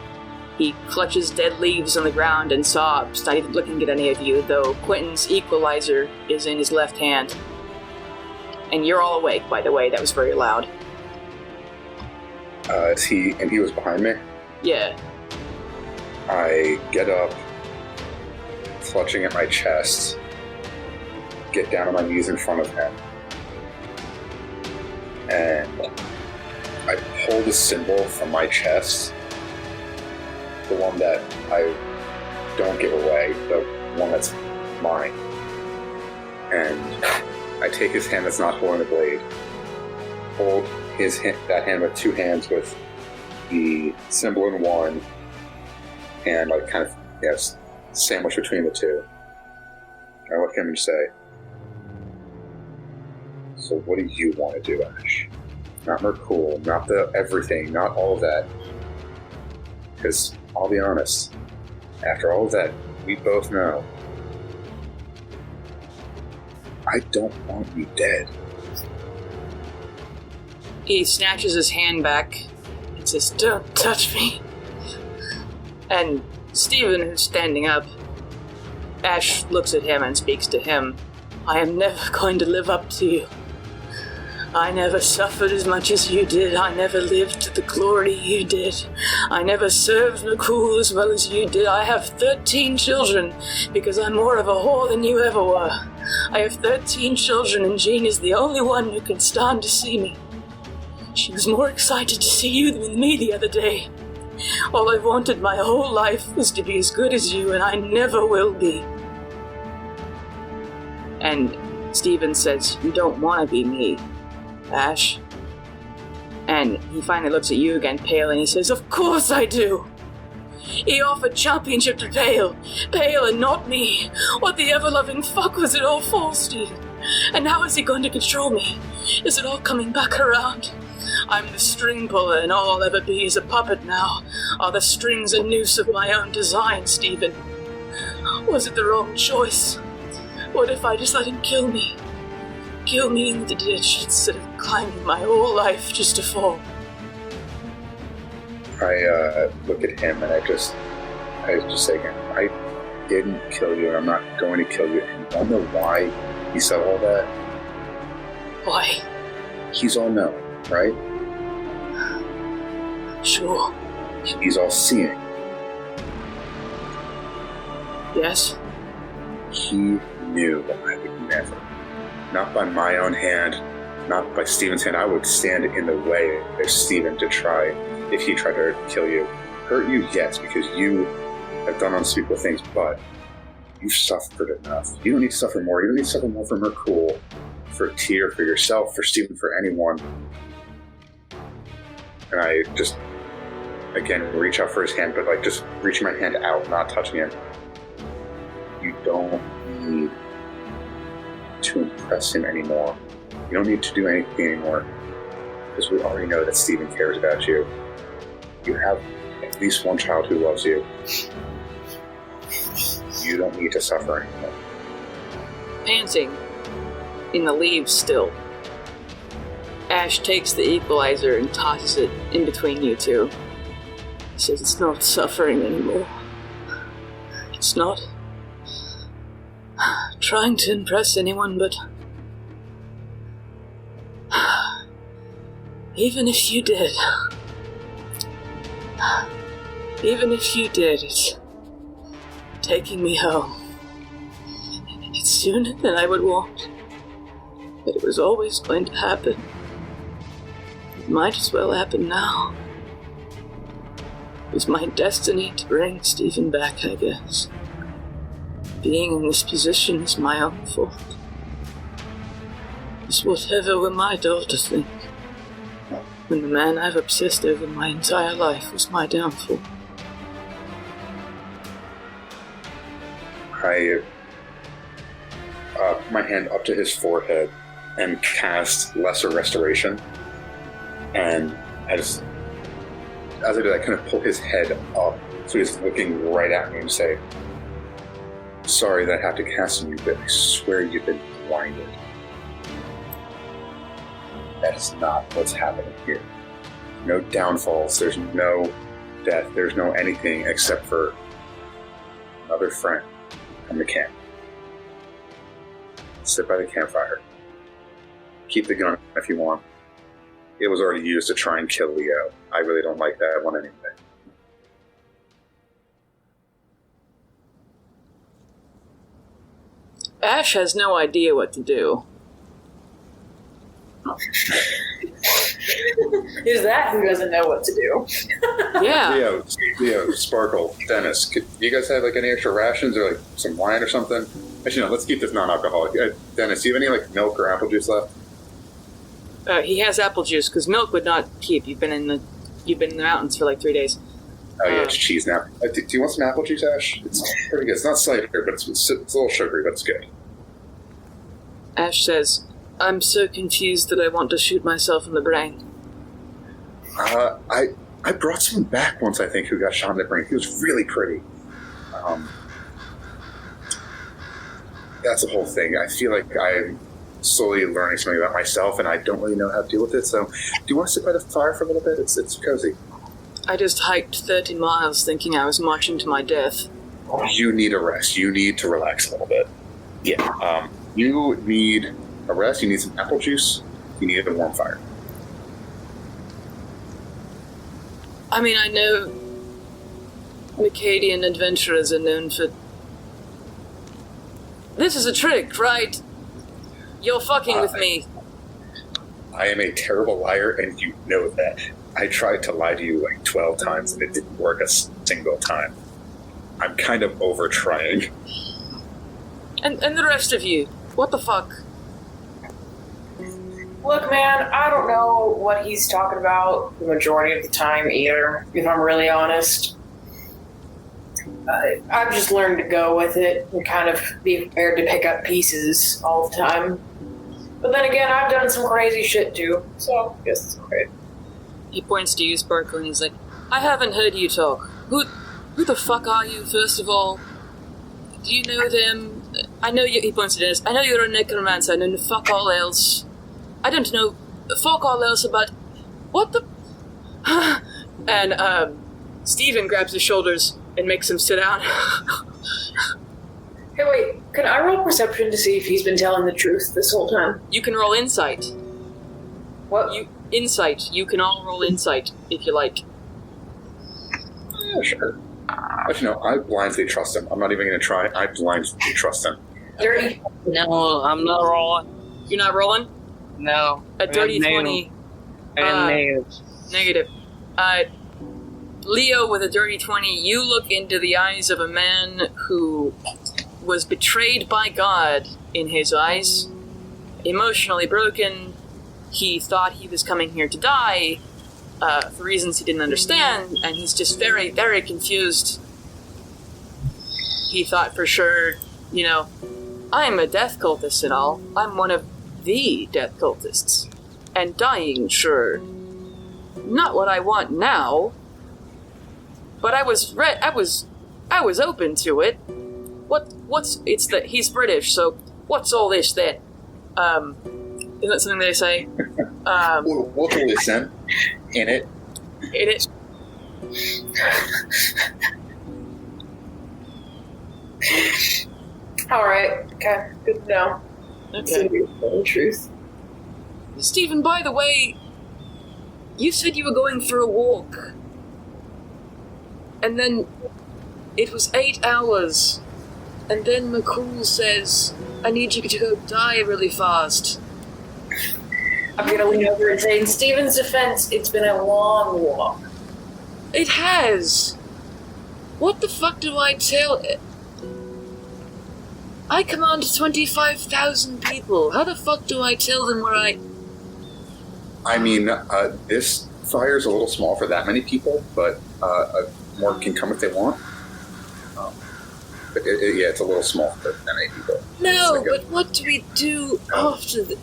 He clutches dead leaves on the ground and sobs, not even looking at any of you, though Quentin's equalizer is in his left hand. And you're all awake, by the way. That was very loud. He was behind me? Yeah. I get up, clutching at my chest, get down on my knees in front of him, and I pull the symbol from my chest, the one that I don't give away, the one that's mine, and I take his hand that's not holding the blade, hold that hand with two hands with the symbol in one, and like kind of sandwich between the two. I look at him and say, "So what do you want to do, Ash? Not Myrkul, not the everything, not all of that. Because I'll be honest, after all of that, we both know I don't want you dead." He snatches his hand back and says, "Don't touch me." And Stephen, who's standing up, Ash looks at him and speaks to him. "I am never going to live up to you. I never suffered as much as you did. I never lived to the glory you did. I never served Myrkul as well as you did. I have 13 children because I'm more of a whore than you ever were. I have 13 children and Jean is the only one who can stand to see me. She was more excited to see you than me the other day. All I've wanted my whole life was to be as good as you, and I never will be." And Stephen says, "You don't want to be me, Ash." And he finally looks at you again, Pale, and he says, "Of course I do. He offered championship to Pale and not me. What the ever-loving fuck was it all for, Stephen? And how is he going to control me? Is it all coming back around? I'm the string puller, and all I'll ever be is a puppet now. Are the strings a noose of my own design, Stephen? Was it the wrong choice? What if I just let him kill me? Kill me in the ditch instead of climbing my whole life just to fall?" I look at him and I just say again, I didn't kill you and I'm not going to kill you. And you wanna know why he said all that? Why? He's all knowing, right? Sure. He's all seeing. Yes? He knew that I would never, not by my own hand, not by Stephen's hand, I would stand in the way of Stephen to try, if he tried to kill you. Hurt you, yes, because you have done unspeakable things, but you've suffered enough. You don't need to suffer more. You don't need to suffer more for Myrkul, for Tyr, for yourself, for Stephen, for anyone. And I just, again, reach out for his hand, but like just reaching my hand out, not touching him. You don't need to impress him anymore. You don't need to do anything anymore, because we already know that Stephen cares about you. You have at least one child who loves you. You don't need to suffer anymore. Panting, in the leaves still, Ash takes the equalizer and tosses it in between you two. He says, "It's not suffering anymore. It's not trying to impress anyone, but even if you did, it's taking me home. It's sooner than I would want, but it was always going to happen. It might as well happen now. It was my destiny to bring Stephen back, I guess. Being in this position is my own fault. It's whatever will my daughter think, when the man I've obsessed over my entire life was my downfall." I put my hand up to his forehead and cast Lesser Restoration. And as as I do, I kind of pull his head up so he's looking right at me and say, "Sorry that I have to cast on you, but I swear you've been blinded. That is not what's happening here. No downfalls, there's no death, there's no anything except for another friend from the camp. Sit by the campfire. Keep the gun if you want. It was already used to try and kill Leo. I really don't like that one anyway." Ash has no idea what to do. Is that who doesn't know what to do? Yeah. Leo, Sparkle, Dennis, do you guys have like any extra rations or like some wine or something? Actually, no, let's keep this non-alcoholic. Dennis, do you have any like milk or apple juice left? He has apple juice because milk would not keep. You've been in the mountains for like 3 days. Oh yeah, it's cheese now. Do you want some apple juice, Ash? It's pretty good. It's not cider, but it's a little sugary, but it's good. Ash says, "I'm so confused that I want to shoot myself in the brain." I brought someone back once, I think, who got shot in the brain. He was really pretty. That's the whole thing. I feel like I'm slowly learning something about myself, and I don't really know how to deal with it. So, do you want to sit by the fire for a little bit? It's cozy. I just hiked 30 miles thinking I was marching to my death. You need a rest. You need to relax a little bit. Yeah. You need a rest. You need some apple juice. You need a warm fire. I mean, I know Myrkulian adventurers are known for... This is a trick, right? You're fucking with me. I am a terrible liar, and you know that. I tried to lie to you like 12 times, and it didn't work a single time. I'm kind of over trying. And the rest of you, what the fuck? Look, man, I don't know what he's talking about the majority of the time either, if I'm really honest. I've just learned to go with it and kind of be prepared to pick up pieces all the time. But then again, I've done some crazy shit too, so I guess it's okay. He points to you, Sparkle, and he's like, "I haven't heard you talk. Who the fuck are you, first of all? Do you know them? I know you," he points to Dennis, "I know you're a necromancer, I know fuck all else. I don't know fuck all else about... What the... And, Steven grabs his shoulders and makes him sit down. Hey, wait, can I roll perception to see if he's been telling the truth this whole time? You can roll insight. What? Insight. You can all roll insight, if you like. Yeah, sure. But I blindly trust him. I'm not even going to try. I blindly trust him. Dirty? No, I'm not rolling. You're not rolling? No. A dirty 20. Negative. Leo with a dirty 20, you look into the eyes of a man who was betrayed by God in his eyes, emotionally broken. He thought he was coming here to die for reasons he didn't understand, and he's just very, very confused. He thought for sure, I'm a death cultist and all. I'm one of the death cultists. And dying, sure. Not what I want now. But I was open to it. He's British, so what's all this then? Isn't that something they say? What's all this then? In it. In it. Alright, okay, good to know. Okay. The truth. Stephen, by the way, you said you were going for a walk. And then it was 8 hours. And then McCool says, I need you to go die really fast. I'm gonna lean over and say, in Stephen's defense, it's been a long walk. It has. What the fuck do I tell it? I command 25,000 people. How the fuck do I tell them where I mean, this fire's a little small for that many people, but more can come if they want. But it's a little small for that many people. No, but what do we do after the...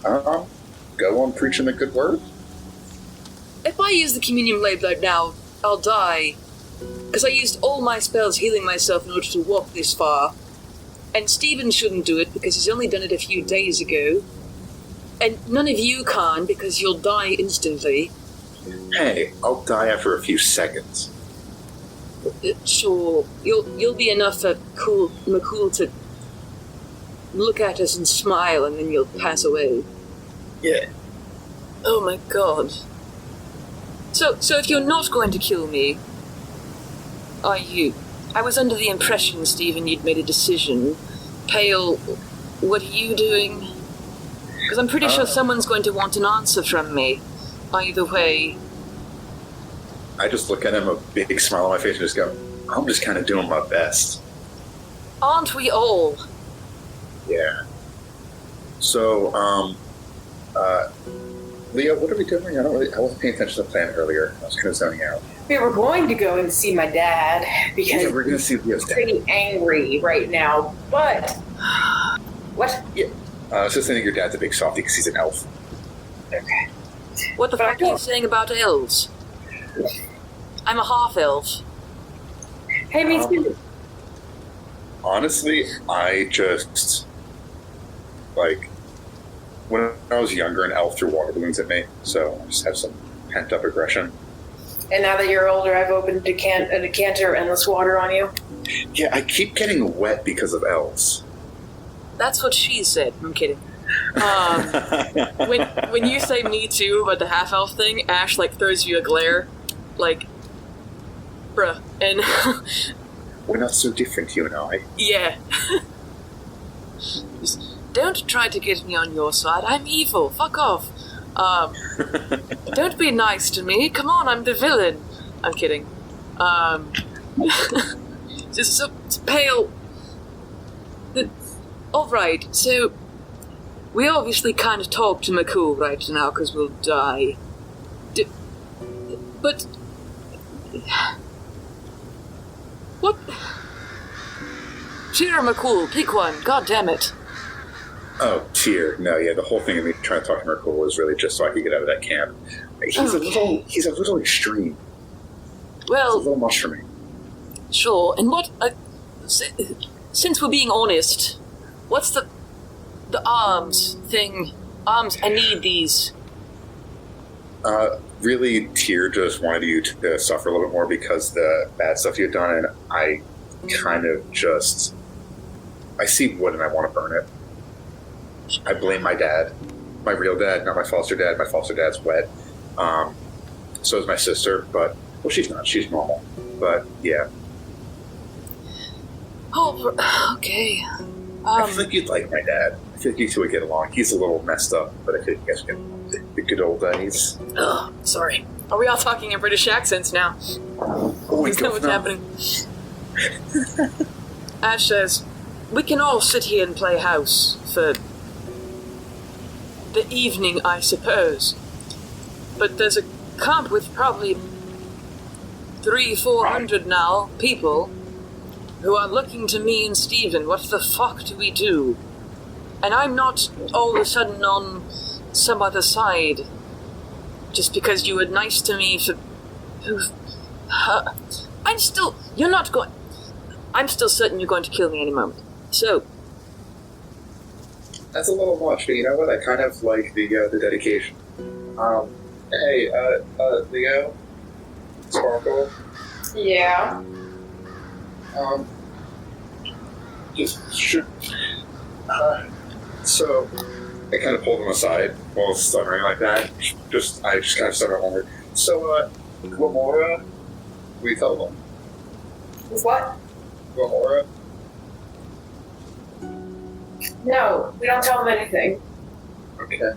Go on preaching the good word. if I use the communion blade right now, I'll die. Because I used all my spells healing myself in order to walk this far. And Stephen shouldn't do it because he's only done it a few days ago. And none of you can because you'll die instantly. Hey, I'll die after a few seconds. Sure, you'll be enough for McCool to look at us and smile, and then you'll pass away. Yeah. Oh my god. So if you're not going to kill me, are you? I was under the impression, Stephen, you'd made a decision. Pale, what are you doing? Because I'm pretty sure someone's going to want an answer from me. Either way. I just look at him, a big smile on my face, and just go, I'm just kind of doing my best. Aren't we all? Yeah. So, Leo, what are we doing? I wasn't paying attention to the plan earlier. I was kind of zoning out. We were going to go and see my dad because we're going to see Leo's he's dad. pretty angry right now. But what? Yeah. I was just thinking your dad's a big softie because he's an elf. Okay. What the fuck are you saying about elves? I'm a half-elf. Hey, me too. Honestly, I just, like, when I was younger, an elf threw water balloons at me, so I just have some pent-up aggression. And now that you're older, I've opened a decanter of endless water on you. Yeah, I keep getting wet because of elves. That's what she said. I'm kidding. When you say me too about the half-elf thing, Ash, like, throws you a glare. Like, bruh. And... We're not so different, you and I. Yeah. Just don't try to get me on your side. I'm evil. Fuck off. Don't be nice to me. Come on, I'm the villain. I'm kidding. Just so pale. Alright, so we obviously kind of talk to McCool right now because we'll die. But... What? Tyr McCool, pick one. God damn it. Oh, Tyr. No, yeah, the whole thing of me trying to talk to Myrkul was really just so I could get out of that camp. He's a little extreme. Well, it's a little much for me. Sure. And what? Since we're being honest, what's the arms thing? Arms. I need these. Really, Tyr just wanted you to suffer a little bit more because the bad stuff you had done, and I kind of just... I see wood and I want to burn it. I blame my dad. My real dad, not my foster dad. My foster dad's wet. So is my sister, but... Well, she's not. She's normal. But, yeah. Oh, okay. I feel like you'd like my dad. I feel like you two would get along. He's a little messed up, but I think you guys get along. The good old days. Ugh, sorry. Are we all talking in British accents now? Oh, Is that what's happening? Ash says, we can all sit here and play house for the evening, I suppose. But there's a camp with probably 300-400 now people who are looking to me and Stephen. What the fuck do we do? And I'm not all of a sudden on some other side just because you were nice to me for... I'm still certain you're going to kill me any moment. So... That's a little much, but you know what? I kind of like the dedication. Hey, Leo? Sparkle? Yeah. Just shoot. So, I kind of pulled him aside while stuttering like that. I just kind of stuttered on her. So, Glamora, we tell them. What? Glamora? No, we don't tell them anything. Okay.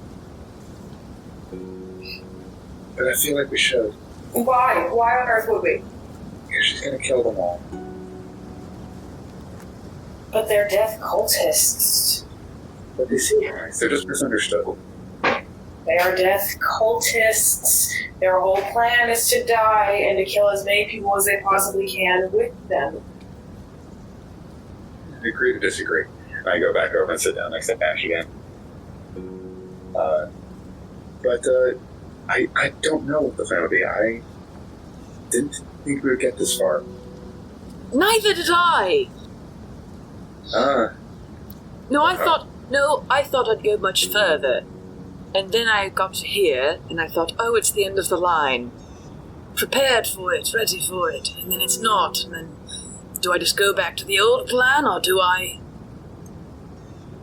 But I feel like we should. Why? Why on earth would we? Because she's gonna kill them all. But they're death cultists. But they seem nice. They're just misunderstood. They are death cultists. Their whole plan is to die and to kill as many people as they possibly can with them. Agree to disagree. I go back over and sit down next to Ash again. But I don't know what the plan would be. I didn't think we would get this far. Neither did I. No, I thought I'd go much further. And then I got to here, and I thought, oh, it's the end of the line. Prepared for it, ready for it, and then it's not. And then, do I just go back to the old plan, or do I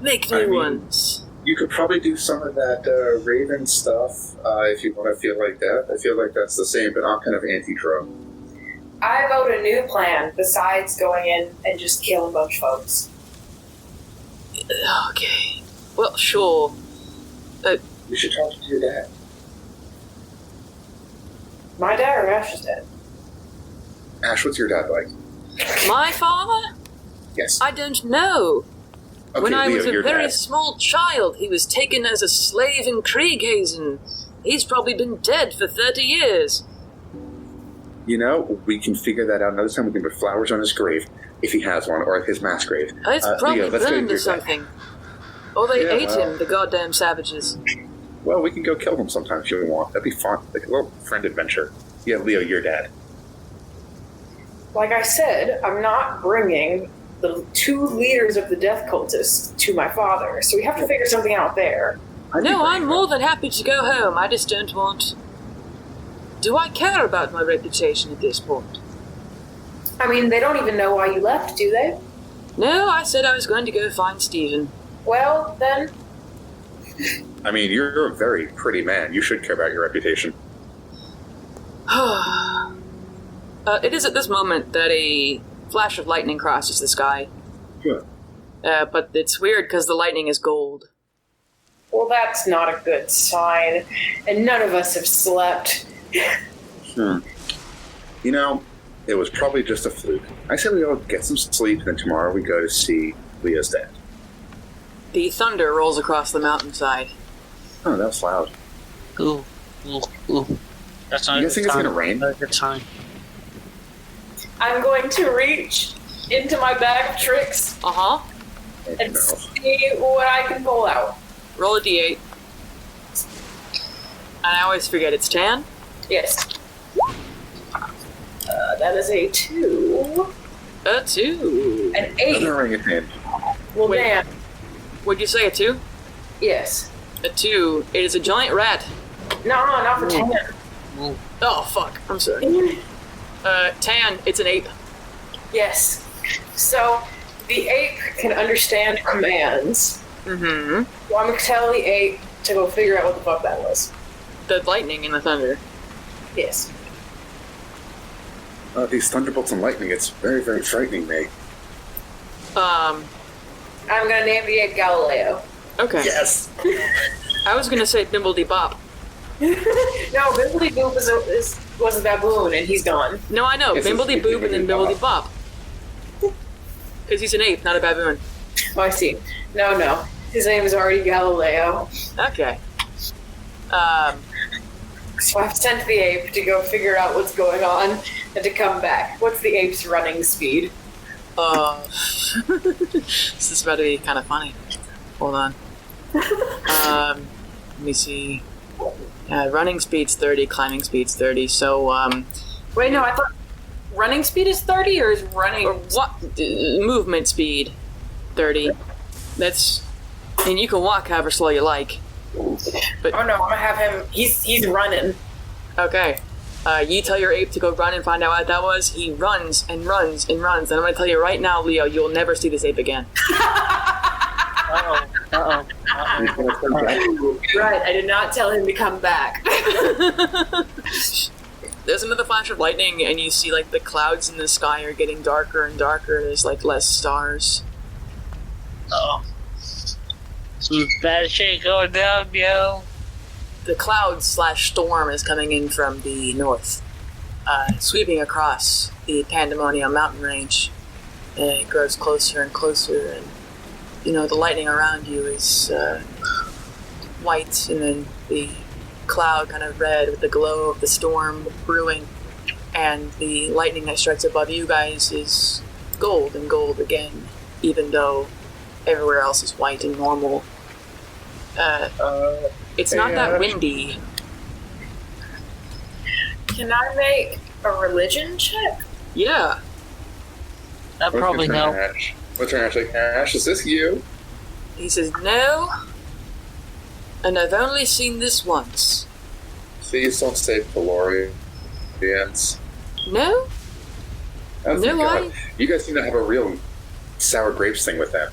make new ones? You could probably do some of that Raven stuff if you want to feel like that. I feel like that's the same, but I'm kind of anti-drug. I vote a new plan besides going in and just killing a bunch of folks. Okay. Well, sure. You should talk to your dad. My dad or Ash's dad? Ash, what's your dad like? My father? Yes. I don't know. Okay, When I Leo, was a your very dad. small child, he was taken as a slave in Krieghazen. He's probably been dead for 30 years. You know, we can figure that out another time. We can put flowers on his grave, if he has one, or his mass grave. It's probably Leo, let's go to burned or your dad. something. Or they Yeah, ate well. him, the goddamn savages. Well, we can go kill him sometime if you want. That'd be fun. Like a little friend adventure. Yeah, Leo, your dad. Like I said, I'm not bringing the 2 leaders of the death cultists to my father, so we have to figure something out there. No, I'm more than happy to go home. I just don't want... Do I care about my reputation at this point? I mean, they don't even know why you left, do they? No, I said I was going to go find Stephen. Well, then, I mean, you're a very pretty man. You should care about your reputation. It is at this moment that a flash of lightning crosses the sky. Good. But it's weird because the lightning is gold. well, that's not a good sign. And none of us have slept. You know, it was probably just a fluke. I say we all get some sleep, and then tomorrow we go to see Leo's dad. The thunder rolls across the mountainside. Oh, that was loud. Ooh. That's not You a guys good think it's time. gonna rain? Not a good time. I'm going to reach into my bag of tricks Uh-huh. and No. see what I can pull out. Roll a d8. And I always forget it's Tan. Yes. That is a 2. A 2. An 8. Another orangutan. Well, Wait. damn. Would you say a 2? Yes. A 2. It is a giant rat. No, not for 10. Oh, fuck. I'm sorry. Tan, it's an ape. Yes. So, the ape can understand commands. Mm-hmm. So I'm going to tell the ape to go figure out what the fuck that was. The lightning and the thunder. Yes. These thunderbolts and lightning, it's very, very frightening me. I'm going to name the ape Galileo. Okay. Yes! I was gonna say Bimbledy Bop. No, Bimbledy Boop was a baboon, and he's gone. No, I know. It's a Bimbledy Boop and then Bimbledy Bimbledy Bop. Because he's an ape, not a baboon. Oh, I see. No. His name is already Galileo. Okay. So I've sent the ape to go figure out what's going on and to come back. What's the ape's running speed? This is about to be kind of funny. Hold on. Let me see. Running speed's 30, climbing speed's 30, so, Wait, no, I thought running speed is 30 or is running... or what? Movement speed, 30. That's... And you can walk however slow you like. But, Oh no, I'm gonna have him... He's running. okay. You tell your ape to go run and find out what that was. He runs and runs and runs. And I'm going to tell you right now, Leo, you'll never see this ape again. Uh-oh. Right, I did not tell him to come back. There's another flash of lightning, and you see, like, the clouds in the sky are getting darker and darker. There's, like, less stars. Uh-oh. Some bad shit going down, yo. The cloud/storm is coming in from the north, sweeping across the Pandemonium mountain range. And it grows closer and closer, and, you know, the lightning around you is white, and then the cloud kind of red with the glow of the storm brewing, and the lightning that strikes above you guys is gold and gold again, even though everywhere else is white and normal. It's not that windy. Can I make a religion check? Yeah. That probably help. What's her name? Ash, is this you? He says, no. And I've only seen this once. Please don't say Pelorians. No? Oh, No, God. You guys seem to have a real sour grapes thing with them.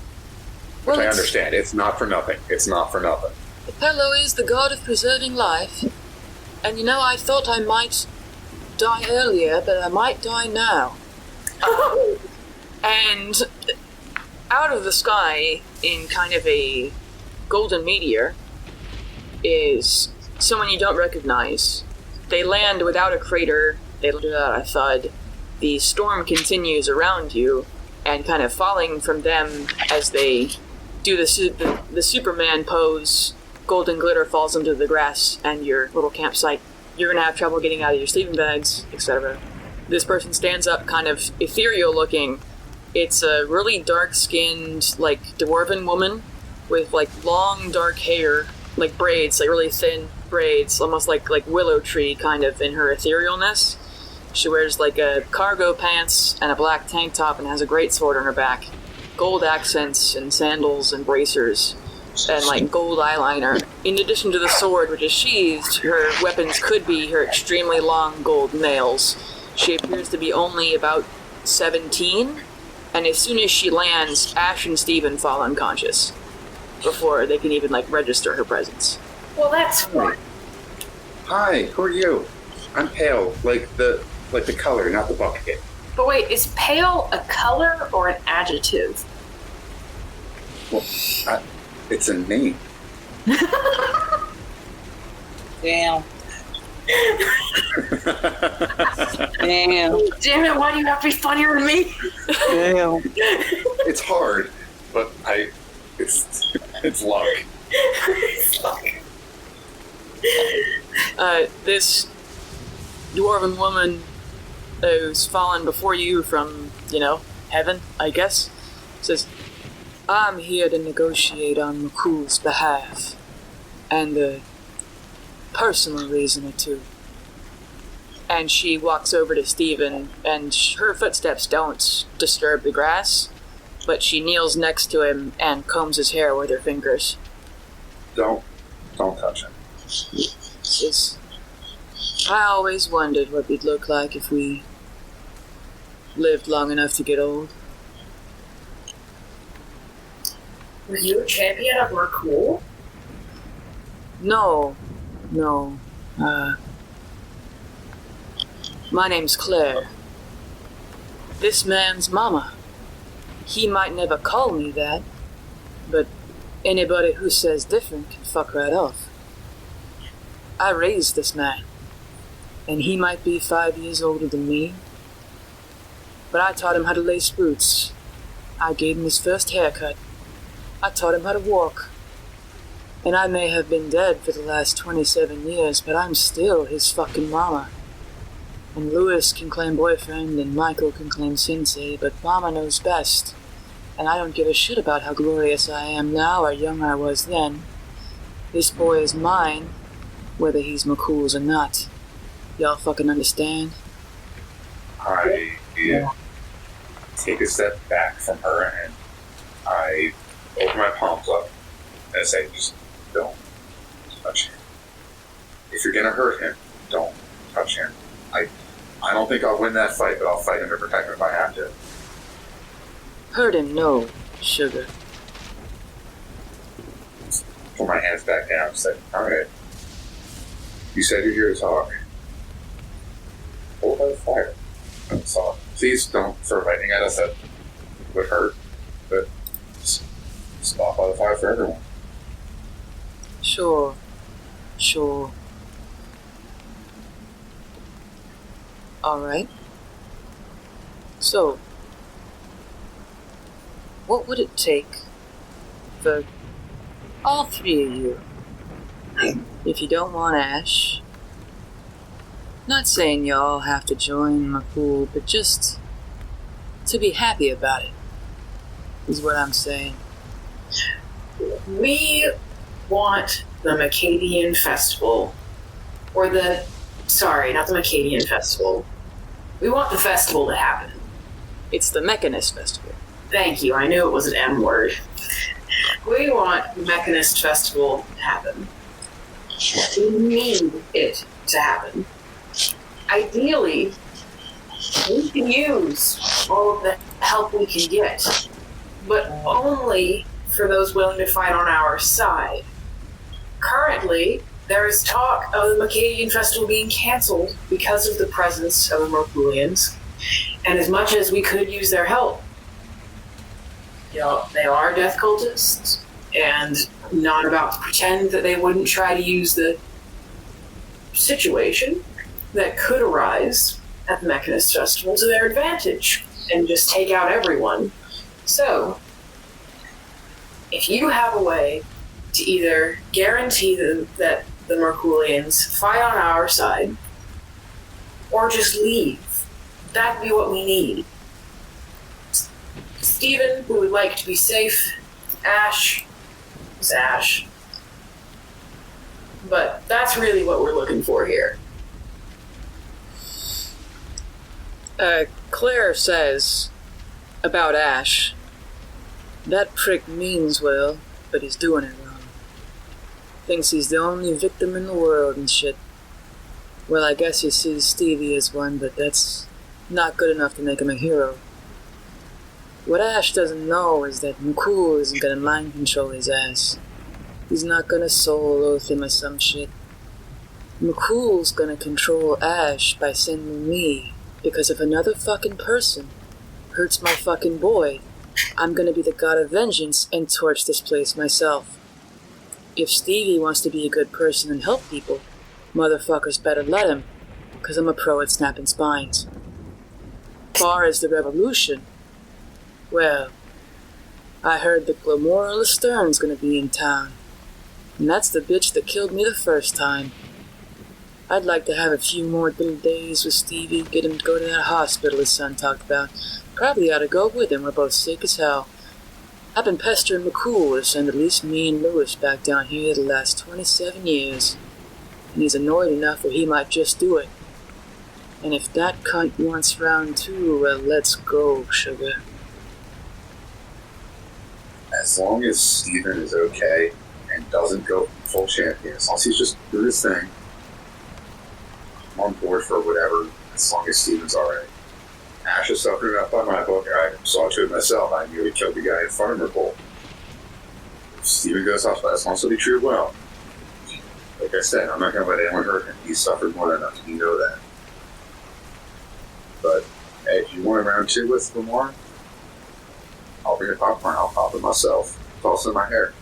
Which Well, I understand. It's not for nothing. It's not for nothing. Apollo is the god of preserving life. And I thought I might die earlier, but I might die now. And out of the sky, in kind of a golden meteor, is someone you don't recognize. They land without a crater, they land without a thud. The storm continues around you, and kind of falling from them as they do the Superman pose, golden glitter falls into the grass and your little campsite. You're gonna have trouble getting out of your sleeping bags, etc. This person stands up, kind of ethereal looking. It's a really dark-skinned, like, dwarven woman with, like, long dark hair, like braids, like really thin braids, almost like willow tree kind of in her etherealness. She wears like a cargo pants and a black tank top and has a great sword on her back. Gold accents and sandals and bracers and like gold eyeliner. In addition to the sword, which is sheathed, her weapons could be her extremely long gold nails. She appears to be only about 17, and as soon as she lands, Ash and Steven fall unconscious before they can even like register her presence. Well, that's fun. Hi, who are you? I'm pale, like the color, not the bucket. But wait, is pale a color or an adjective? Well, it's a name. Damn. Damn. Damn it, why do you have to be funnier than me? Damn. It's hard, but it's luck. It's like- This dwarven woman who's fallen before you from, heaven, I guess, says, I'm here to negotiate on Myrkul's behalf, and a personal reason or two. And she walks over to Steven, and her footsteps don't disturb the grass, but she kneels next to him and combs his hair with her fingers. Don't touch him. Says, I always wondered what we'd look like if we lived long enough to get old. Were you a champion of Myrkul? No. My name's Claire. This man's mama. He might never call me that, but anybody who says different can fuck right off. I raised this man, and he might be 5 years older than me, but I taught him how to lace boots. I gave him his first haircut. I taught him how to walk. And I may have been dead for the last 27 years, but I'm still his fucking mama. And Lewis can claim boyfriend, and Michael can claim sensei, but mama knows best. And I don't give a shit about how glorious I am now or young I was then. This boy is mine, whether he's Myrkul's or not. Y'all fucking understand? I take a step back from her and I open my palms up and say, just don't touch him. If you're gonna hurt him, don't touch him. I don't think I'll win that fight, but I'll fight him to protect him if I have to. Hurt him, no, sugar. Put my hands back down and say, alright. You said you're here to talk. Hold by the fire. That's all. Please don't throw lightning at us. That would hurt. But stop by the fire for everyone. Sure. Alright. So, what would it take for all three of you, if you don't want Ash? Not saying y'all have to join my pool, but just to be happy about it, is what I'm saying. We want the Macadian Festival, or the Sorry, not the Myrkulian festival. We want the festival to happen. It's the Mechanist Festival. Thank you, I knew it was an M word. We want the Mechanist Festival to happen. We need it to happen. Ideally, we can use all of the help we can get, but only for those willing to fight on our side. Currently, there is talk of the Myrkulian Festival being cancelled because of the presence of the Myrkulians, and as much as we could use their help, you know, they are death cultists, and not about to pretend that they wouldn't try to use the situation that could arise at the Mechanist Festival to their advantage and just take out everyone. So, if you have a way to either guarantee that the Myrkulians fight on our side, or just leave, that'd be what we need. Steven, we would like to be safe. Ash is Ash. But that's really what we're looking for here. Claire says about Ash, that prick means well, but he's doing it wrong. Thinks he's the only victim in the world and shit. Well, I guess he sees Stevie as one, but that's not good enough to make him a hero. What Ash doesn't know is that Myrkul isn't gonna mind control his ass. He's not gonna soul oath him or some shit. Myrkul's gonna control Ash by sending me, because if another fucking person hurts my fucking boy, I'm gonna be the god of vengeance and torch this place myself. If Stevie wants to be a good person and help people, motherfuckers better let him, because I'm a pro at snapping spines. Far as the revolution, well, I heard the Glamora Lestern's gonna be in town, and that's the bitch that killed me the first time. I'd like to have a few more little days with Stevie, get him to go to that hospital his son talked about. Probably ought to go with him, we're both sick as hell. I've been pestering Myrkul to send at least me and Lewis back down here the last 27 years, and he's annoyed enough where he might just do it. And if that cunt wants round two, well, let's go, sugar. As long as Steven is okay and doesn't go full champion, as long as he's just doing his thing, I'm on board for whatever, as long as Steven's alright. Ash is suffering enough by my book. I saw to it myself. I nearly killed the guy in front of Myrkul. If Steven goes off, that's also be true well. Like I said, I'm not going to let anyone hurt him. He's suffered more than enough. You know that. But hey, if you want a round two with Lamar, I'll bring a popcorn. I'll pop it myself. Toss it in my hair.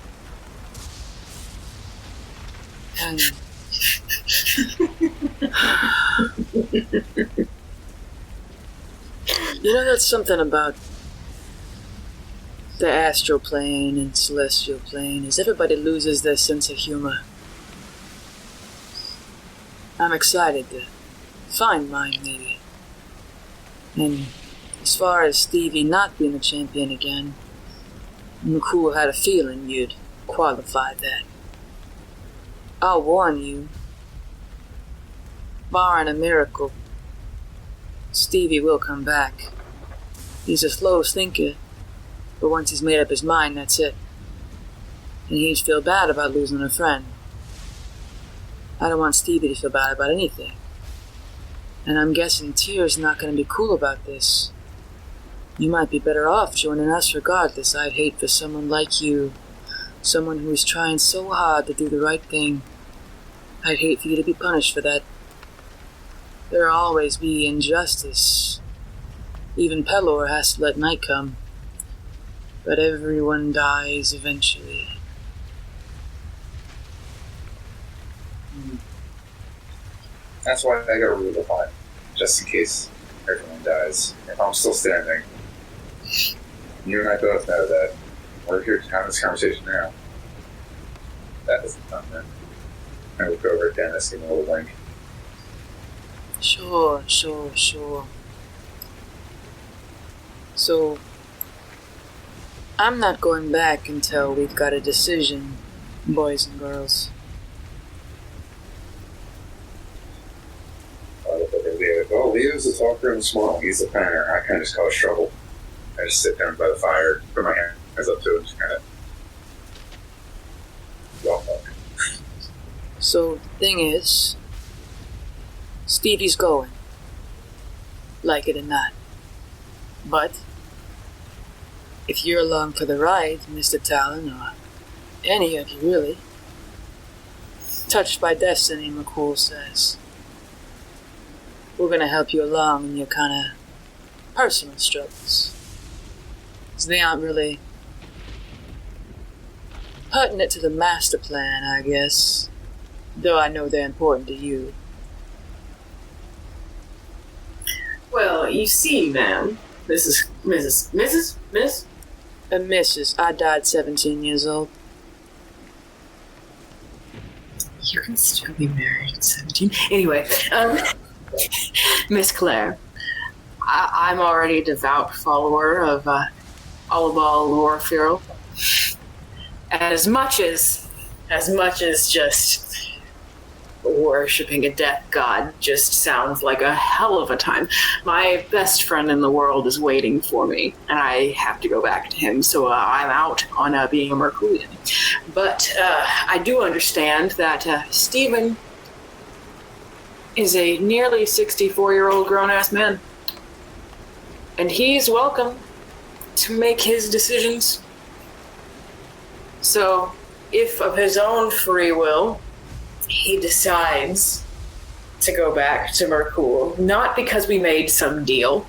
You know, that's something about the astral plane and celestial plane, is everybody loses their sense of humor. I'm excited to find mine, maybe. And as far as Stevie not being a champion again, Myrkul had a feeling you'd qualify that. I'll warn you, barring a miracle, Stevie will come back. He's a slow thinker, but once he's made up his mind, that's it. And he'd feel bad about losing a friend. I don't want Stevie to feel bad about anything. And I'm guessing Tyr's not going to be cool about this. You might be better off joining us regardless. I'd hate for someone like you, someone who is trying so hard to do the right thing. I'd hate for you to be punished for that. There'll always be injustice. Even Pelor has to let night come. But everyone dies eventually. That's why I got rule of 5, just in case everyone dies. If I'm still standing, you and I both know that we're here to have this conversation now. That isn't done then. I look over at Dennis, give him a little wink. Sure. So, I'm not going back until we've got a decision, boys and girls. the talker and the small. He's the planner. I kind of just cause trouble. I just sit down by the fire, put my hands up to it, and just kind of walk up. So the thing is, Stevie's going. Like it or not. But if you're along for the ride, Mr. Talon, or any of you really, touched by destiny, McCool says, we're gonna help you along in your kind of personal struggles. 'Cause they aren't really pertinent to the master plan, I guess. Though I know they're important to you. Well, you see, ma'am, Miss? A missus. I died 17 years old. You can still be married at 17. Anyway, Miss Claire, I'm already a devout follower of Alabal Lorfiro. And as much as just worshipping a death god just sounds like a hell of a time, my best friend in the world is waiting for me, and I have to go back to him, so I'm out on being a Myrkulian. But I do understand that Stephen is a nearly 64-year-old grown-ass man, and he's welcome to make his decisions. So, if of his own free will he decides to go back to Myrkul, not because we made some deal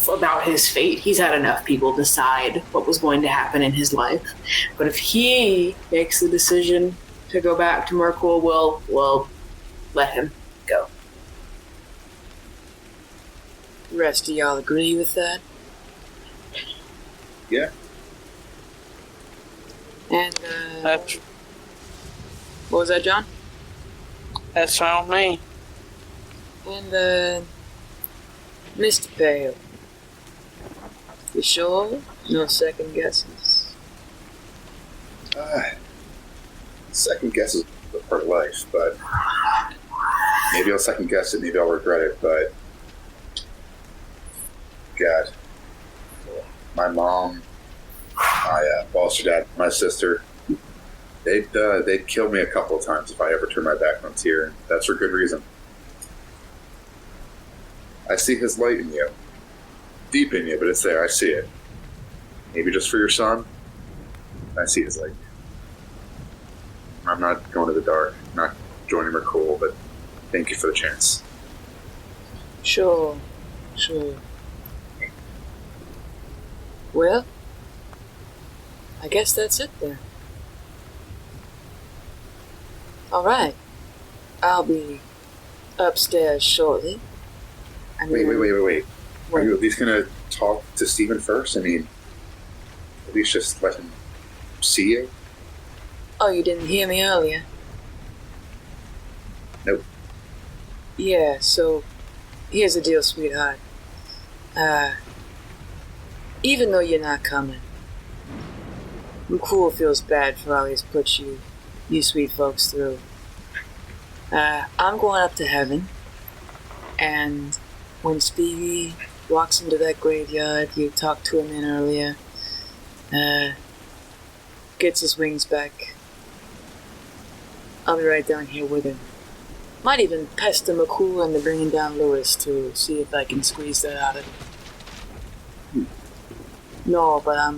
about his fate. He's had enough people decide what was going to happen in his life. But if he makes the decision to go back to Myrkul, we'll let him go. The rest of y'all agree with that? Yeah. And, That's what was that, John? that's on me. And, Mr. Pale. You sure? No second guesses? Second guess is a part of life, but maybe I'll second guess it, maybe I'll regret it, but God. My mom, my foster dad, my sister, they'd kill me a couple of times if I ever turned my back on Tyr, and that's for good reason. I see his light in you. Deep in you, but it's there, I see it. Maybe just for your son, I see his light. I'm not going to the dark, not joining Myrkul, but thank you for the chance. Sure. Well, I guess that's it then. Alright. I'll be upstairs shortly. Wait. What? Are you at least going to talk to Stephen first? I mean, at least just let him see you? Oh, you didn't hear me earlier? Nope. Yeah, so here's the deal, sweetheart. Even though you're not coming, McCool feels bad for all he's put you sweet folks through. I'm going up to heaven, and when Stevie walks into that graveyard you talked to him in earlier, gets his wings back, I'll be right down here with him. Might even pester McCool into bringing down Lewis to see if I can squeeze that out of him. No, but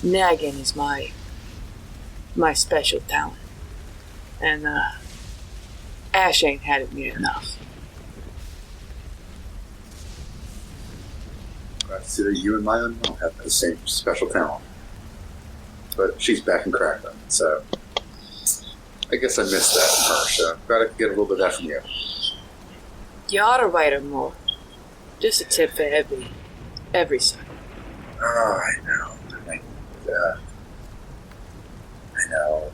nagging is my special talent. And, Ash ain't had it near enough. I see that you and my own mom have the same special talent. But she's back in Crackdown, so I guess I missed that from her, so I'm glad I could get a little bit of that from you. You ought to write her more. Just a tip for every son. Oh, I know. I know.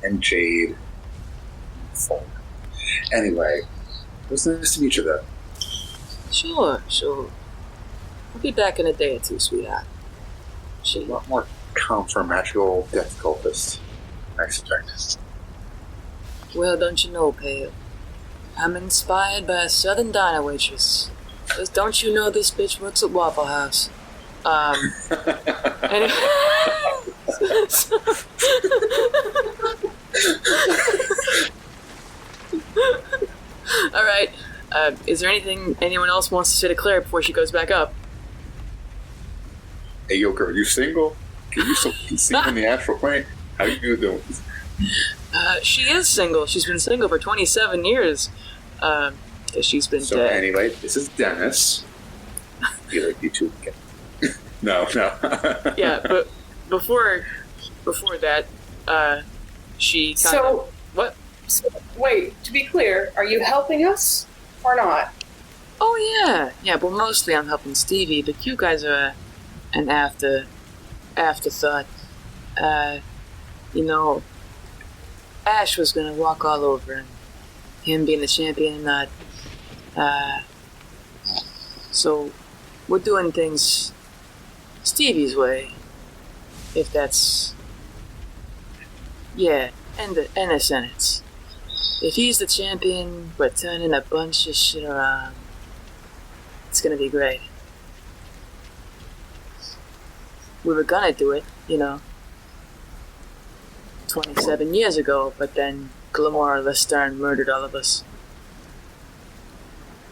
And Jade. Folk. Anyway, it was nice to meet you, though. Sure. I'll be back in a day or two, sweetheart. A lot more calm for a magical death cultist. I expect. Well, don't you know, Pale? I'm inspired by a southern diner waitress. Says, don't you know this bitch works at Waffle House? And all right. Is there anything anyone else wants to say to Claire before she goes back up? Hey, yo, girl, you single? Can you see in the astral plane? How you doing? She is single. She's been single for 27 years. She's been so dead. Anyway, this is Dennis. You like you two again. No. Yeah, but before that, she kind of... What? So, wait, to be clear, are you helping us or not? Oh, yeah. Yeah, well, mostly I'm helping Stevie, but you guys are an afterthought. Ash was gonna walk all over him. Him being the champion, not... So, we're doing things Stevie's way. If that's... Yeah, and a sentence. If he's the champion, we're turning a bunch of shit around. It's gonna be great. We were gonna do it, 27 years ago, but then Glamora Lestern murdered all of us.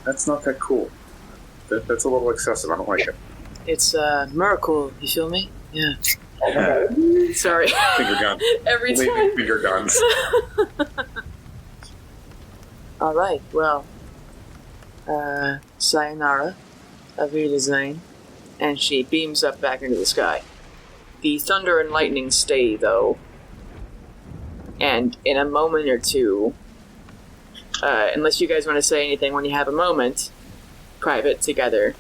That's not that cool. That's a little excessive. I don't like it. It's Myrkul, you feel me? Yeah. Sorry. Finger gun. Every time. Finger guns. Alright, well. Sayonara. Auf Wiedersehen. And she beams up back into the sky. The thunder and lightning stay, though. And in a moment or two, unless you guys want to say anything when you have a moment, private together.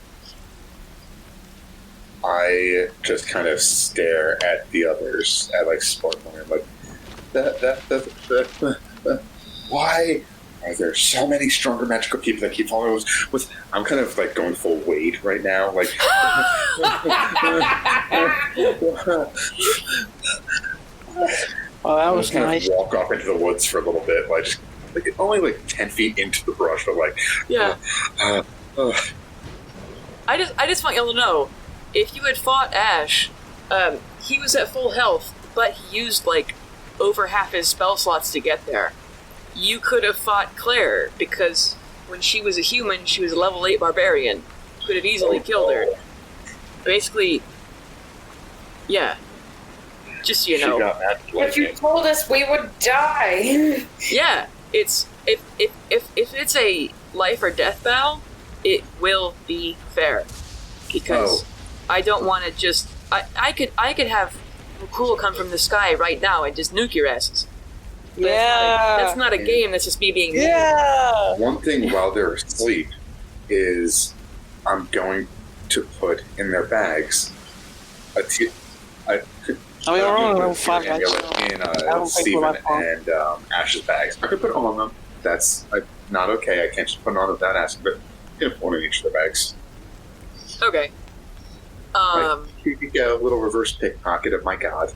I just kind of stare at the others, at Sparkle, and why are there so many stronger magical people that keep following us? I'm kind of going full Wade right now, Well, that was nice. Walk off into the woods for a little bit, only 10 feet into the brush, but yeah. I just want y'all to know, if you had fought Ash, he was at full health, but he used over half his spell slots to get there. You could have fought Claire, because when she was a human, she was a level 8 barbarian. Could have easily killed her. Basically, yeah. Just so you know. But you told us we would die. Yeah, if it's a life or death battle, it will be fair. Because I don't want to just... I could have Cool come from the sky right now and just nuke your asses. But that's not a game, that's just me being... Yeah! One thing while they're asleep is I'm going to put in their bags we're only level 5 in Steven and Ash's bags. I could put it on them. That's not okay. I can't just put it on without asking, but one in each of their bags. Okay. You could get a little reverse pickpocket of my god.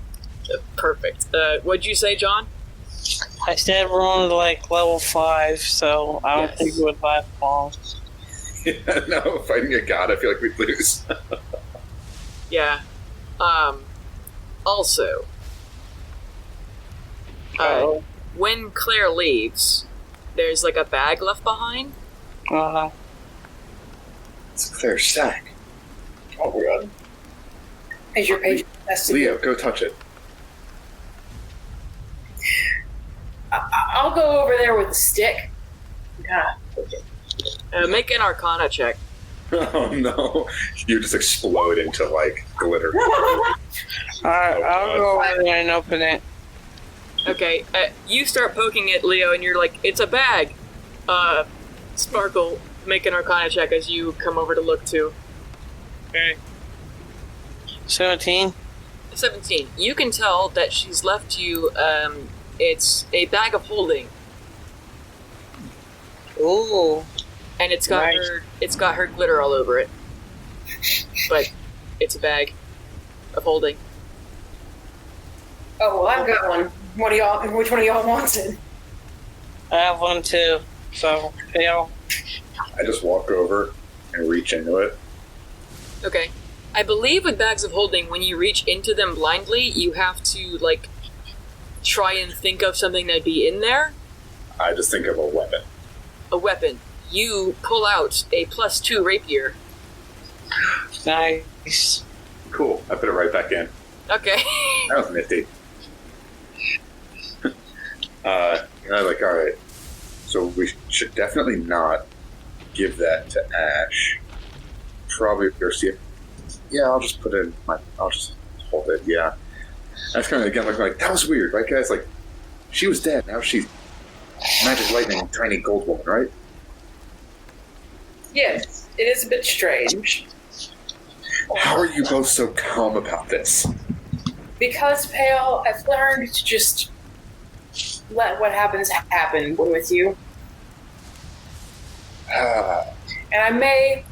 Perfect. What'd you say, John? I said we're on level 5, so I don't think it would last long. Yeah, no, fighting a god, I feel like we'd lose. Yeah. Also, when Claire leaves, there's a bag left behind. Uh-huh. It's Claire's sack. Oh, God. Is your page... Leo, go touch it. I'll go over there with a stick. Yeah. Make an Arcana check. Oh no! You just explode into glitter. Alright, I'll go over there and open it. Okay, you start poking it, Leo, and you're like, it's a bag. Sparkle, make an Arcana check as you come over to look too. Okay. 17. 17. You can tell that she's left you, it's a bag of holding. Ooh. And it's got her glitter all over it. But it's a bag of holding. Oh, well, I've got one. Which one of y'all wants it? I have one too. So, Pale. I just walk over and reach into it. Okay. I believe with bags of holding, when you reach into them blindly, you have to, like, try and think of something that'd be in there. I just think of a weapon. A weapon. You pull out a +2 rapier. Nice. Cool. I put it right back in. Okay. That was nifty. And I was like, all right. So we should definitely not give that to Ash. Probably Garcia. Yeah, I'll just put it in I'll just hold it, yeah. That's kind of, again, like, that was weird, right, guys? Like, she was dead, now she's magic lightning, tiny gold woman, right? Yes, it is a bit strange. How are you both so calm about this? Because, Pale, I've learned to just let what happens happen with you. And I may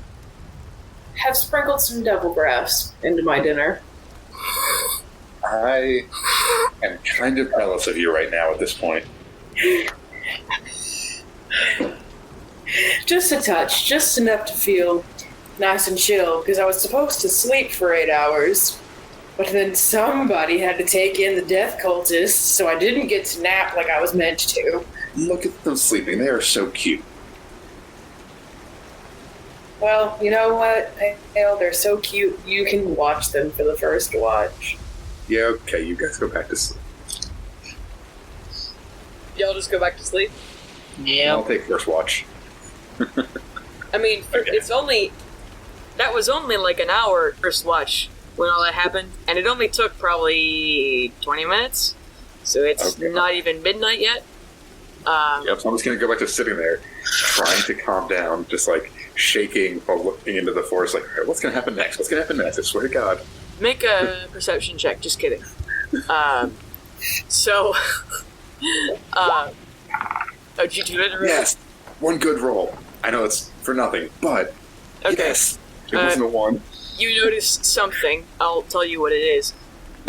have sprinkled some devil grass into my dinner. I am kind of jealous of you right now at this point. Just a touch, just enough to feel nice and chill, because I was supposed to sleep for 8 hours, but then somebody had to take in the death cultists, so I didn't get to nap like I was meant to. Look at them sleeping, they are so cute. Well, you know what, Pale, they're so cute, you can watch them for the first watch. Yeah, okay, you guys go back to sleep. Y'all just go back to sleep? Yeah. I'll take first watch. I mean, that was only like an hour first watch when all that happened, and it only took probably 20 minutes, so it's not even midnight yet. Yep, so I'm just going to go back to sitting there, trying to calm down, just like shaking while looking into the forest, like, all right, what's going to happen next? What's going to happen next? I swear to God. Make a perception check, just kidding. Did you do it already? Yes, one good roll. I know it's for nothing, but Okay. yes, it wasn't a one. You notice something. I'll tell you what it is.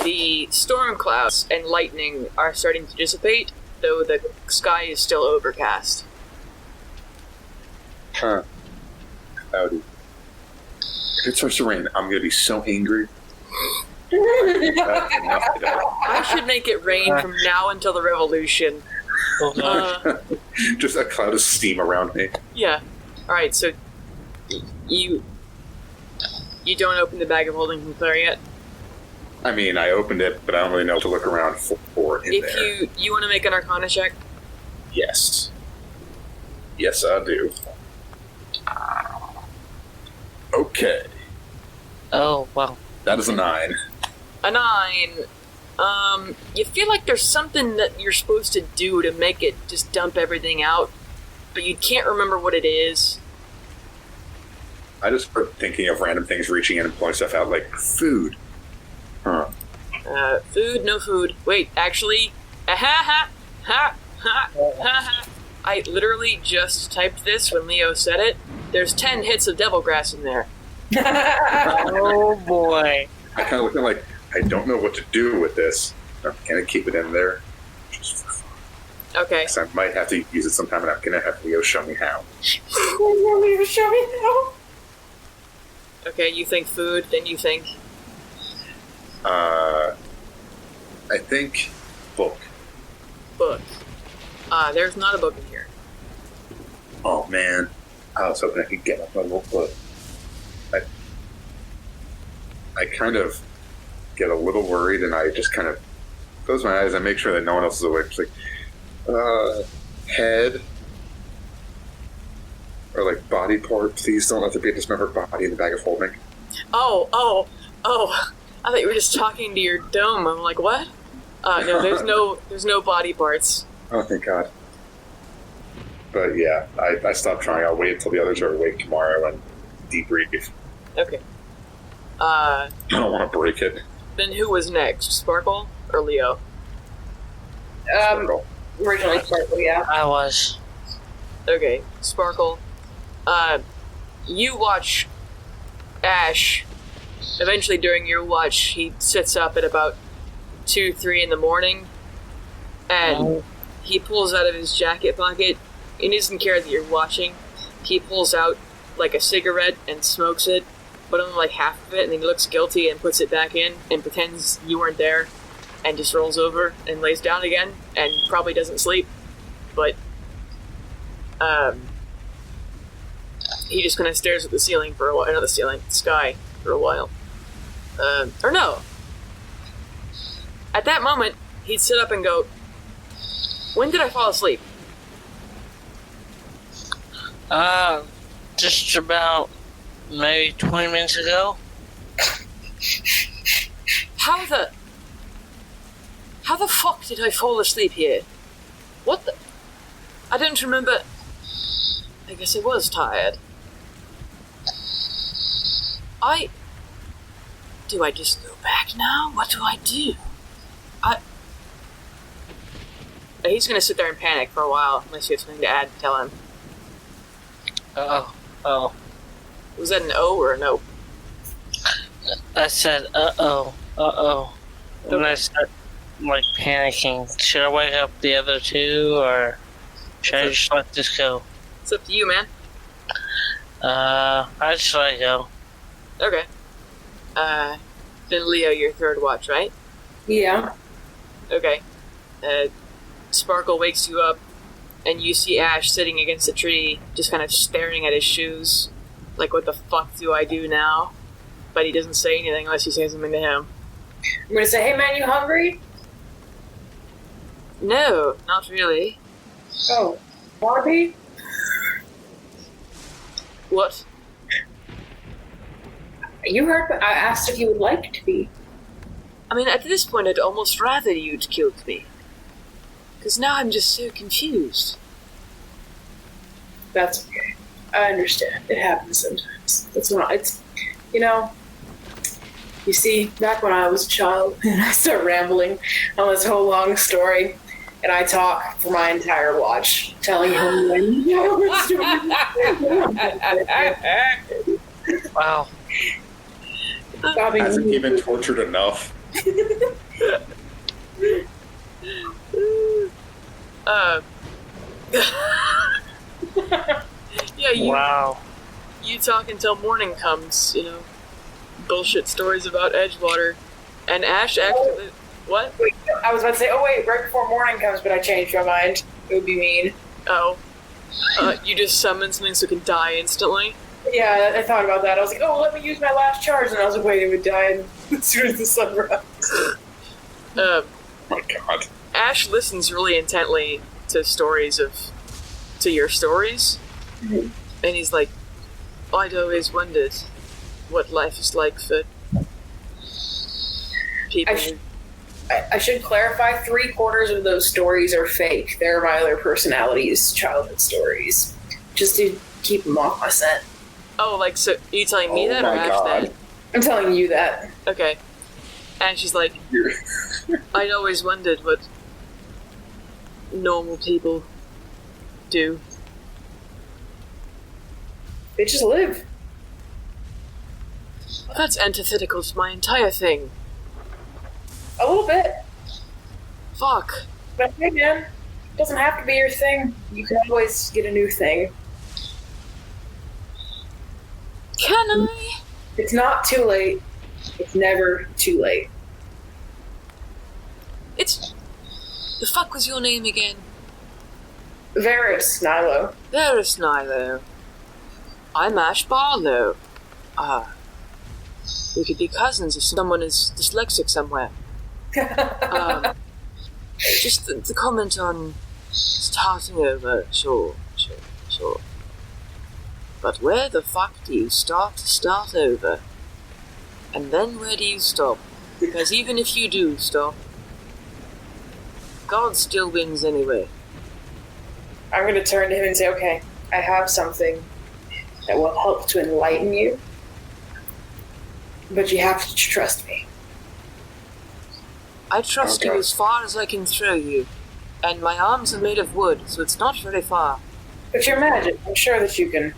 The storm clouds and lightning are starting to dissipate, though the sky is still overcast. Huh. Cloudy. If it starts to rain, I'm going to be so angry. I should make it rain from now until the revolution. Just a cloud of steam around me. Yeah. Alright, so you don't open the bag of holding from Claire yet? I mean, I opened it, but I don't really know what to look around for in there. If you want to make an Arcana check? Yes. Yes, I do. Okay. Oh, well. That is a 9. A 9. You feel like there's something that you're supposed to do to make it just dump everything out, but you can't remember what it is. I just start thinking of random things reaching in and pulling stuff out, like food. Huh. Food, no food. Wait, actually, I literally just typed this when Leo said it. There's 10 hits of devil grass in there. Oh, boy. I kind of look at it like, I don't know what to do with this. I'm going to keep it in there. Just for fun. Okay. So I might have to use it sometime, and I'm going to have Leo show me how. Show me how. Okay, you think food, then you think... I think book. book. There's not a book in here. Oh, man. I was hoping I could get up my little book. I kind of get a little worried, and I just kind of close my eyes and make sure that no one else is awake. It's like, head, or like body part. Please don't let there be a dismembered body in the bag of holding. Oh! I thought you were just talking to your dome. I'm like, what? No, there's no body parts. Oh, thank God. But yeah, I stopped trying. I'll wait until the others are awake tomorrow and debrief. Okay. I don't want to break it. Then who was next? Sparkle or Leo? Originally Sparkle, yeah. I was. Okay, Sparkle. You watch Ash. Eventually, during your watch, he sits up at about 2-3 in the morning, and he pulls out of his jacket pocket he doesn't care that you're watching. He pulls out like a cigarette and smokes it, but only like half of it, and then he looks guilty and puts it back in and pretends you weren't there, and just rolls over and lays down again, and probably doesn't sleep, but he just kind of stares at the ceiling for a while, not the ceiling, the sky for a while. Or no. At that moment, he'd sit up and go, when did I fall asleep? Just about maybe 20 minutes ago. How the fuck did I fall asleep here? What the? I don't remember. I guess I was tired. Do I just go back now? What do I do? He's gonna sit there and panic for a while, unless you have something to add to tell him. Oh. Was that an O or an O? I said, uh-oh. And I start, like, panicking. Should I wake up the other two, or should I just let this go? It's up to you, man. I just let it go. Okay. Then Leo, your third watch, right? Yeah. Okay. Sparkle wakes you up, and you see Ash sitting against a tree, just kind of staring at his shoes. Like, what the fuck do I do now? But he doesn't say anything unless you say something to him. I'm gonna say, hey man, you hungry? No, not really. Oh. Wanna be? What? You heard, I asked if you would like to be. I mean, at this point, I'd almost rather you'd killed me. Because now I'm just so confused. That's okay. I understand. It happens sometimes. That's when it's, you see, back when I was a child, and I start rambling on this whole long story, and I talk for my entire watch, telling him Wow. Hasn't he been tortured enough? Yeah, Wow. you talk until morning comes, bullshit stories about Edgewater. And Ash actually... What? Wait, I was about to say, right before morning comes, but I changed my mind. It would be mean. Oh. You just summon something so it can die instantly? Yeah, I thought about that. I was like, let me use my last charge. And I was like, wait, it would die as soon as the sun rises. Oh my god. Ash listens really intently to your stories. Mm-hmm. And he's like, I'd always wondered what life is like for people. I should clarify, 3/4 of those stories are fake. They're my other personalities' childhood stories. Just to keep them off my scent. Oh, like, so are you telling me that or my Ash God. that? I'm telling you that. Okay. And she's like, I'd always wondered what normal people do. They just live. That's antithetical to my entire thing. A little bit. Fuck. But hey man, it doesn't have to be your thing. You can always get a new thing. Can I? It's not too late. It's never too late. The fuck was your name again? Varys, Nilo. Varys Nilo. I'm Ash Barlow. We could be cousins if someone is dyslexic somewhere. Just the comment on starting over, sure. But where the fuck do you start over? And then where do you stop? Because even if you do stop, God still wins anyway. I'm going to turn to him and say, okay, I have something that will help to enlighten you, but you have to trust me. I trust you as far as I can throw you, and my arms are made of wood, so it's not very far. But you're magic. I'm sure that you can.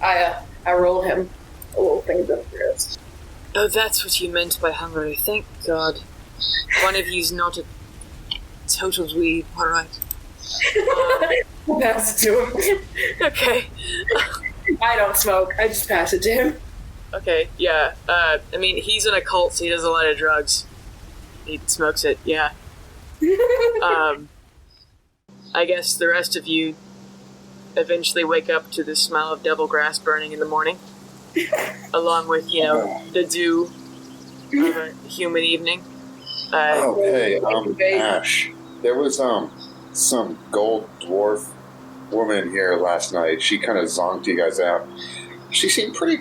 I roll him a little thing up your wrist. Oh, that's what you meant by hungry. Thank God. One of you's not a total dweeb, alright. We'll pass it to him. Okay. I don't smoke. I just pass it to him. Okay, yeah. I mean, he's in a cult, so he does a lot of drugs. He smokes it, yeah. I guess the rest of you eventually wake up to the smell of devil grass burning in the morning, along with, the dew of a humid evening. Hey, Ash, there was some gold dwarf woman here last night. She kind of zonked you guys out. She seemed pretty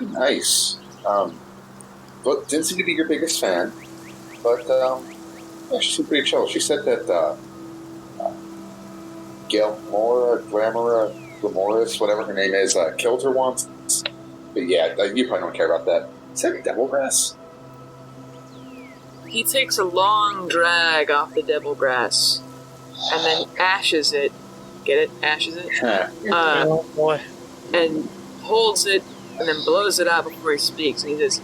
nice. But didn't seem to be your biggest fan. But yeah, she seemed pretty chill. She said that Glamoris, whatever her name is, killed her once. But yeah, you probably don't care about that. Is that devil grass? He takes a long drag off the devil grass, and then ashes it. Get it? Ashes it? Oh boy. And holds it, and then blows it out before he speaks. And he says,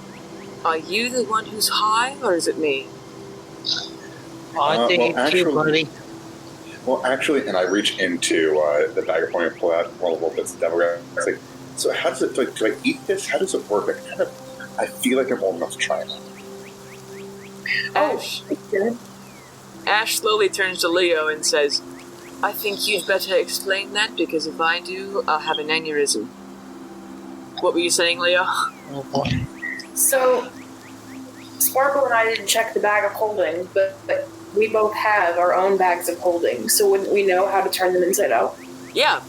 "Are you the one who's high, or is it me?" I think it's you, buddy. Well, actually, and I reach into the bag of point and pull out one of the little bits of devil grass. It's like, so how does it, do I eat this? How does it work? I feel like I'm old enough to try it. Ash slowly turns to Leo and says, "I think you'd better explain that, because if I do, I'll have an aneurysm." What were you saying, Leo? Oh boy. So, Sparkle and I didn't check the bag of holding, but we both have our own bags of holding, so wouldn't we know how to turn them inside out? Yeah.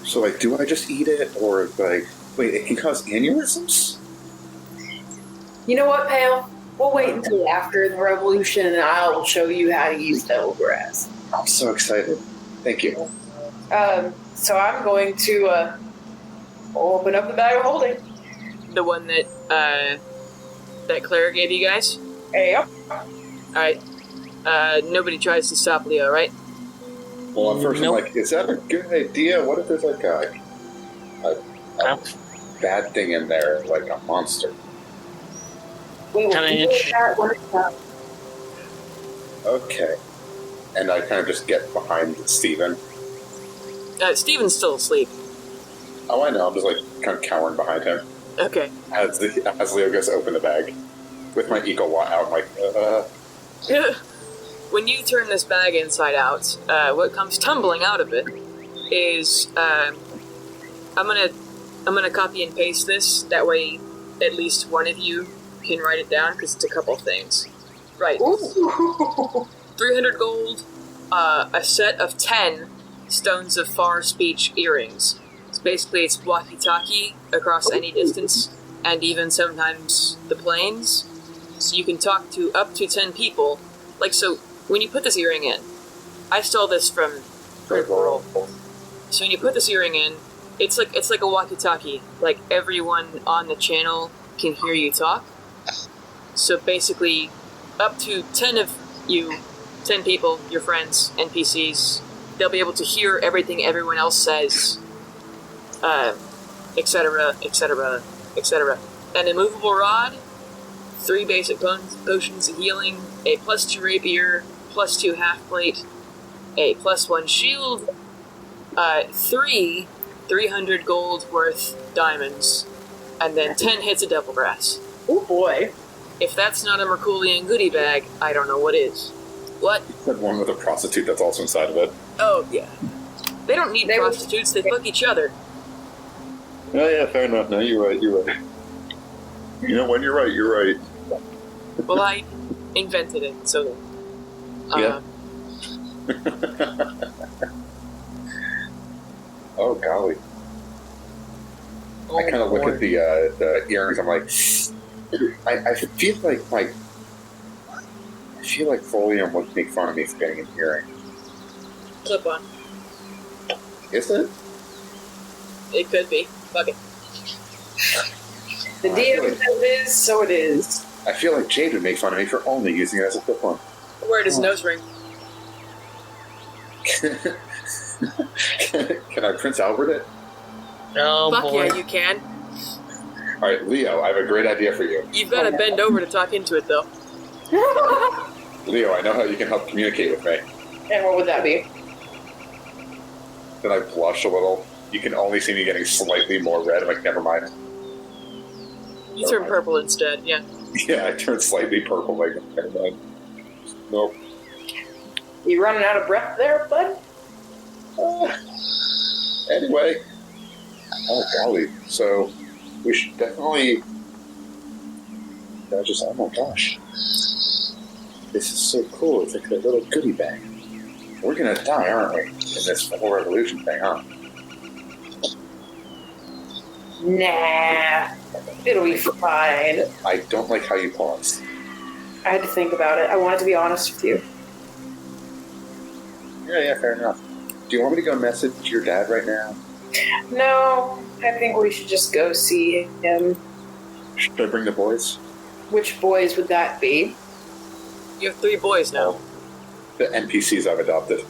So, like, do I just eat it, or, like, wait, it can cause aneurysms? You know what, Pale? We'll wait until after the revolution, and I'll show you how to use devil grass. I'm so excited. Thank you. So I'm going to open up the bag of holding. The one that Claire gave you guys? Yep. Alright. Nobody tries to stop Leo, right? Well, at first I'm like, is that a good idea? What if there's like a bad thing in there, like a monster? We will deal with that when it's done. Okay. And I kind of just get behind Steven. Steven's still asleep. Oh, I know. I'm just like kind of cowering behind him. Okay. As Leo goes to open the bag. With my eagle watt out, I'm like, When you turn this bag inside out, what comes tumbling out of it is I'm gonna copy and paste this. That way, at least one of you can write it down, because it's a couple things. Right. 300 gold, a set of 10 stones of far speech earrings. So basically, it's walkie-talkie across any distance, and even sometimes the planes. So you can talk to up to 10 people. Like, so when you put this earring in, I stole this from Gilbert. So when you put this earring in, it's like a walkie-talkie. Like, everyone on the channel can hear you talk. So basically, up to 10 of you, 10 people, your friends, NPCs, they'll be able to hear everything everyone else says, etc., etc., etc. An immovable rod, 3 basic potions of healing, a +2 rapier, +2 half-plate, a +1 shield, 300 gold worth diamonds, and then 10 hits of devil grass. Oh boy. If that's not a Myrkulian goodie bag, I don't know what is. What? that one with a prostitute that's also inside of it. Oh, yeah. They don't need prostitutes, they fuck each other. Oh, yeah, fair enough. No, you're right. You know, when you're right, you're right. Well, I invented it, so... Yeah. Oh, golly. I kind of look at the earrings. I'm like, I feel like Folium would make fun of me for getting an earring. Clip on. Is it? It could be. Fuck it. The DM says it is, so it is. I feel like Jade would make fun of me for only using it as a clip on. Wear it as a nose ring. Can I Prince Albert it? Oh, Fuck boy. yeah, you can. Alright, Leo, I have a great idea for you. You've got to bend over to talk into it, though. Leo, I know how you can help communicate with me. And what would that be? Then I blush a little. You can only see me getting slightly more red. I'm like, never mind. You turn purple instead, yeah. Yeah, I turned slightly purple. Like, never mind. Nope. You running out of breath there, bud? Anyway. Oh, golly. So, we should definitely... oh my gosh. This is so cool. It's like a little goodie bag. We're gonna die, aren't we? In this whole revolution thing, huh? Nah. It'll be fine. I don't like how you paused. I had to think about it. I wanted to be honest with you. Yeah, fair enough. Do you want me to go message your dad right now? No, I think we should just go see him. Should I bring the boys? Which boys would that be? You have 3 boys now. The NPCs I've adopted.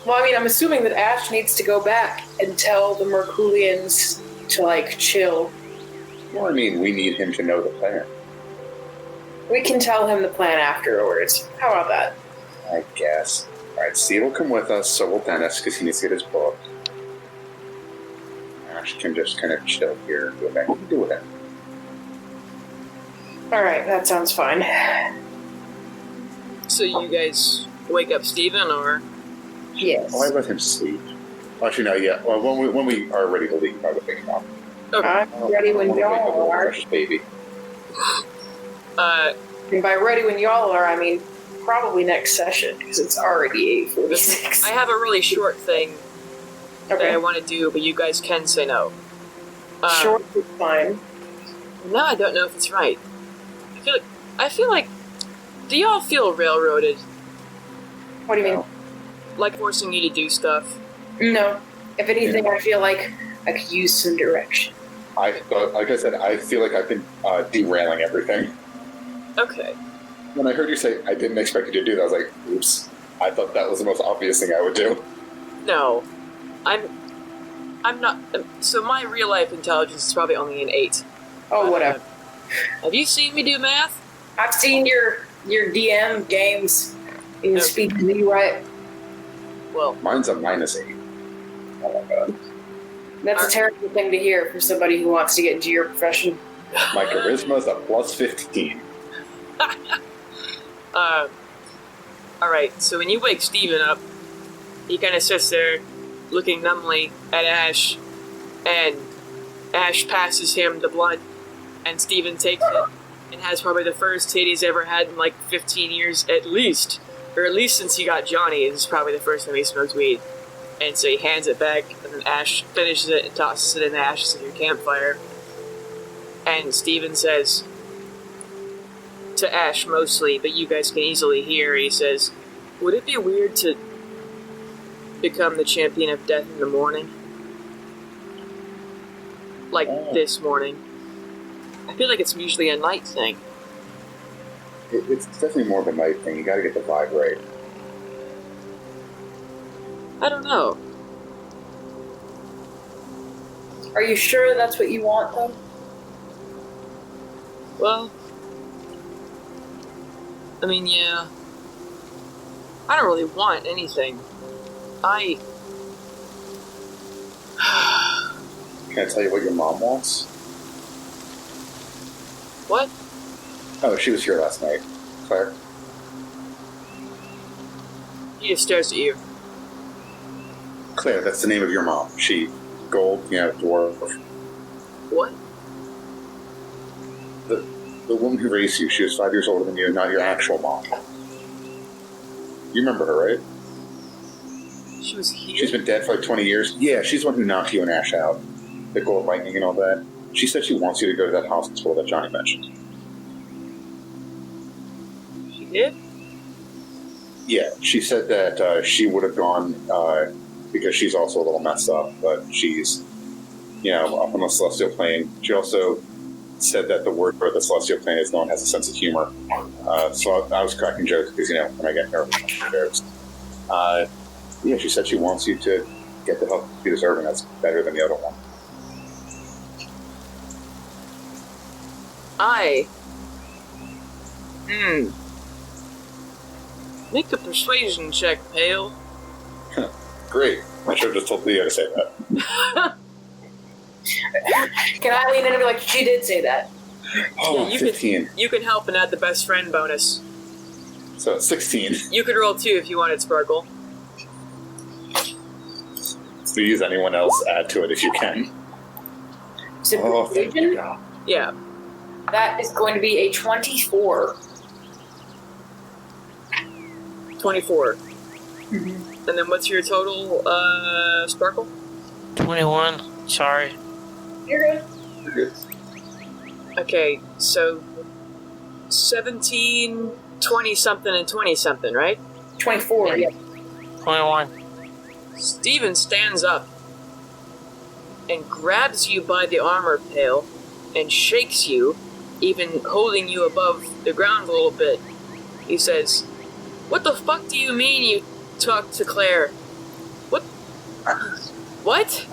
Well, I mean, I'm assuming that Ash needs to go back and tell the Myrkulians to, like, chill. Well, I mean, we need him to know the plan. We can tell him the plan afterwards. How about that? I guess. Alright, Steve will come with us, so will Dennis, because he needs to get his book. Ash can just kind of chill here and go back. What can we do with him? Alright, that sounds fine. So you guys wake up Steven, or? Yes. Oh, I let him sleep. Actually, no, yeah. Well, when we are ready to leave, I would pick him up. Okay. I'm ready when y'all are. Precious baby. And by ready when y'all are, I mean probably next session, because it's already 8:46. I have a really short thing that I want to do, but you guys can say no. Short is fine. No, I don't know if it's right. I feel like... Do y'all feel railroaded? What do you mean? Like forcing you to do stuff? No. If anything, I feel like I could use some direction. Like I said, I feel like I've been derailing everything. Okay. When I heard you say, I didn't expect you to do that, I was like, oops. I thought that was the most obvious thing I would do. No. I'm not... So my real-life intelligence is probably only an 8. Oh, whatever. Have you seen me do math? I've seen your DM games. You can speak to me, right? Well... Mine's a -8. Oh my god. That's a terrible thing to hear from somebody who wants to get into your profession. My charisma's a +15. Alright, so when you wake Steven up, he kind of sits there, looking numbly at Ash, and Ash passes him the blood, and Steven takes it, and has probably the first hit he's ever had in like 15 years at least. Or at least since he got Johnny, this is probably the first time he smoked weed. And so he hands it back, and then Ash finishes it and tosses it in the ashes of your campfire. And Steven says, to Ash mostly, but you guys can easily hear, he says, would it be weird to become the champion of death in the morning? Like this morning. I feel like it's usually a night thing. It's definitely more of a night thing. You gotta get the vibe right. I don't know. Are you sure that's what you want, though? Well, I mean, yeah. I don't really want anything. Can I tell you what your mom wants? What? Oh, she was here last night. Claire? He just stares at you. Claire, that's the name of your mom. She, gold, dwarf. What? The woman who raised you, she was 5 years older than you, not your actual mom. You remember her, right? She was here? She's been dead for like 20 years. Yeah, she's the one who knocked you and Ash out. The gold lightning and all that. She said she wants you to go to that hospital that Johnny mentioned. She did? Yeah, she said that she would have gone because she's also a little messed up, but she's, up on the celestial plane. She also said that the word for the celestial plane is no one has a sense of humor. So I was cracking jokes because, when I get nervous, I make jokes. Yeah, she said she wants you to get the help you deserve, and that's better than the other one. Make a persuasion check, Pale. Great. I should have just told Leo to say that. Can I lean in and be like, she did say that? Oh, you 15. You can help and add the best friend bonus. So 16. You could roll 2 if you wanted, Sparkle. Please, anyone else, add to it if you can. Is it Oh, thank persuasion? you, God. Yeah. That is going to be a 24. 24. And then what's your total, Sparkle? 21. Sorry. You're good. You're good. Okay, so 17, 20-something, and 20-something, right? 24, yeah. 21. Steven stands up and grabs you by the armor pail and shakes you, even holding you above the ground a little bit. He says, "What the fuck do you mean you talked to Claire? What? What?"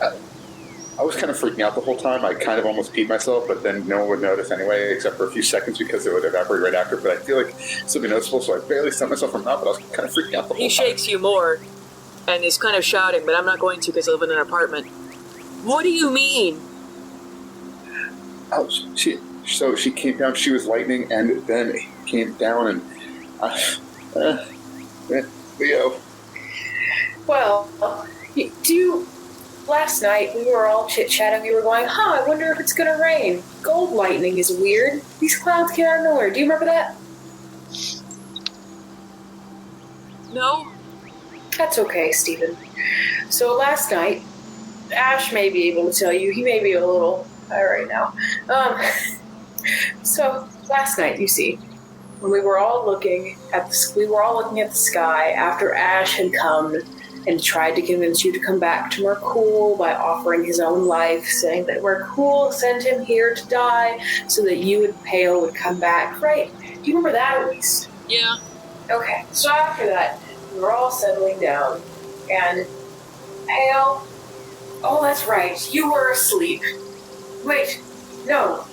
I was kind of freaking out the whole time. I kind of almost peed myself, but then no one would notice anyway, except for a few seconds because it would evaporate right after. But I feel like this would be noticeable, so I barely stopped myself from not, but I was kind of freaking out the whole He time. shakes you more and is kind of shouting, but I'm not going to because I live in an apartment. "What do you mean?" Oh, so she came down, she was lightning, and then came down and... Leo. Well, last night we were all chit-chatting. We were going, I wonder if it's going to rain. Gold lightning is weird. These clouds came out of nowhere. Do you remember that? No? That's okay, Stephen. So last night, Ash may be able to tell you. He may be a little high right now. So last night, you see, when we were all looking at the sky after Ash had come and tried to convince you to come back to Myrkul by offering his own life, saying that Myrkul sent him here to die so that you and Pale would come back. Right? Do you remember that at least? Yeah. Okay, so after that, we were all settling down, and Pale, oh, that's right, you were asleep. Wait, no,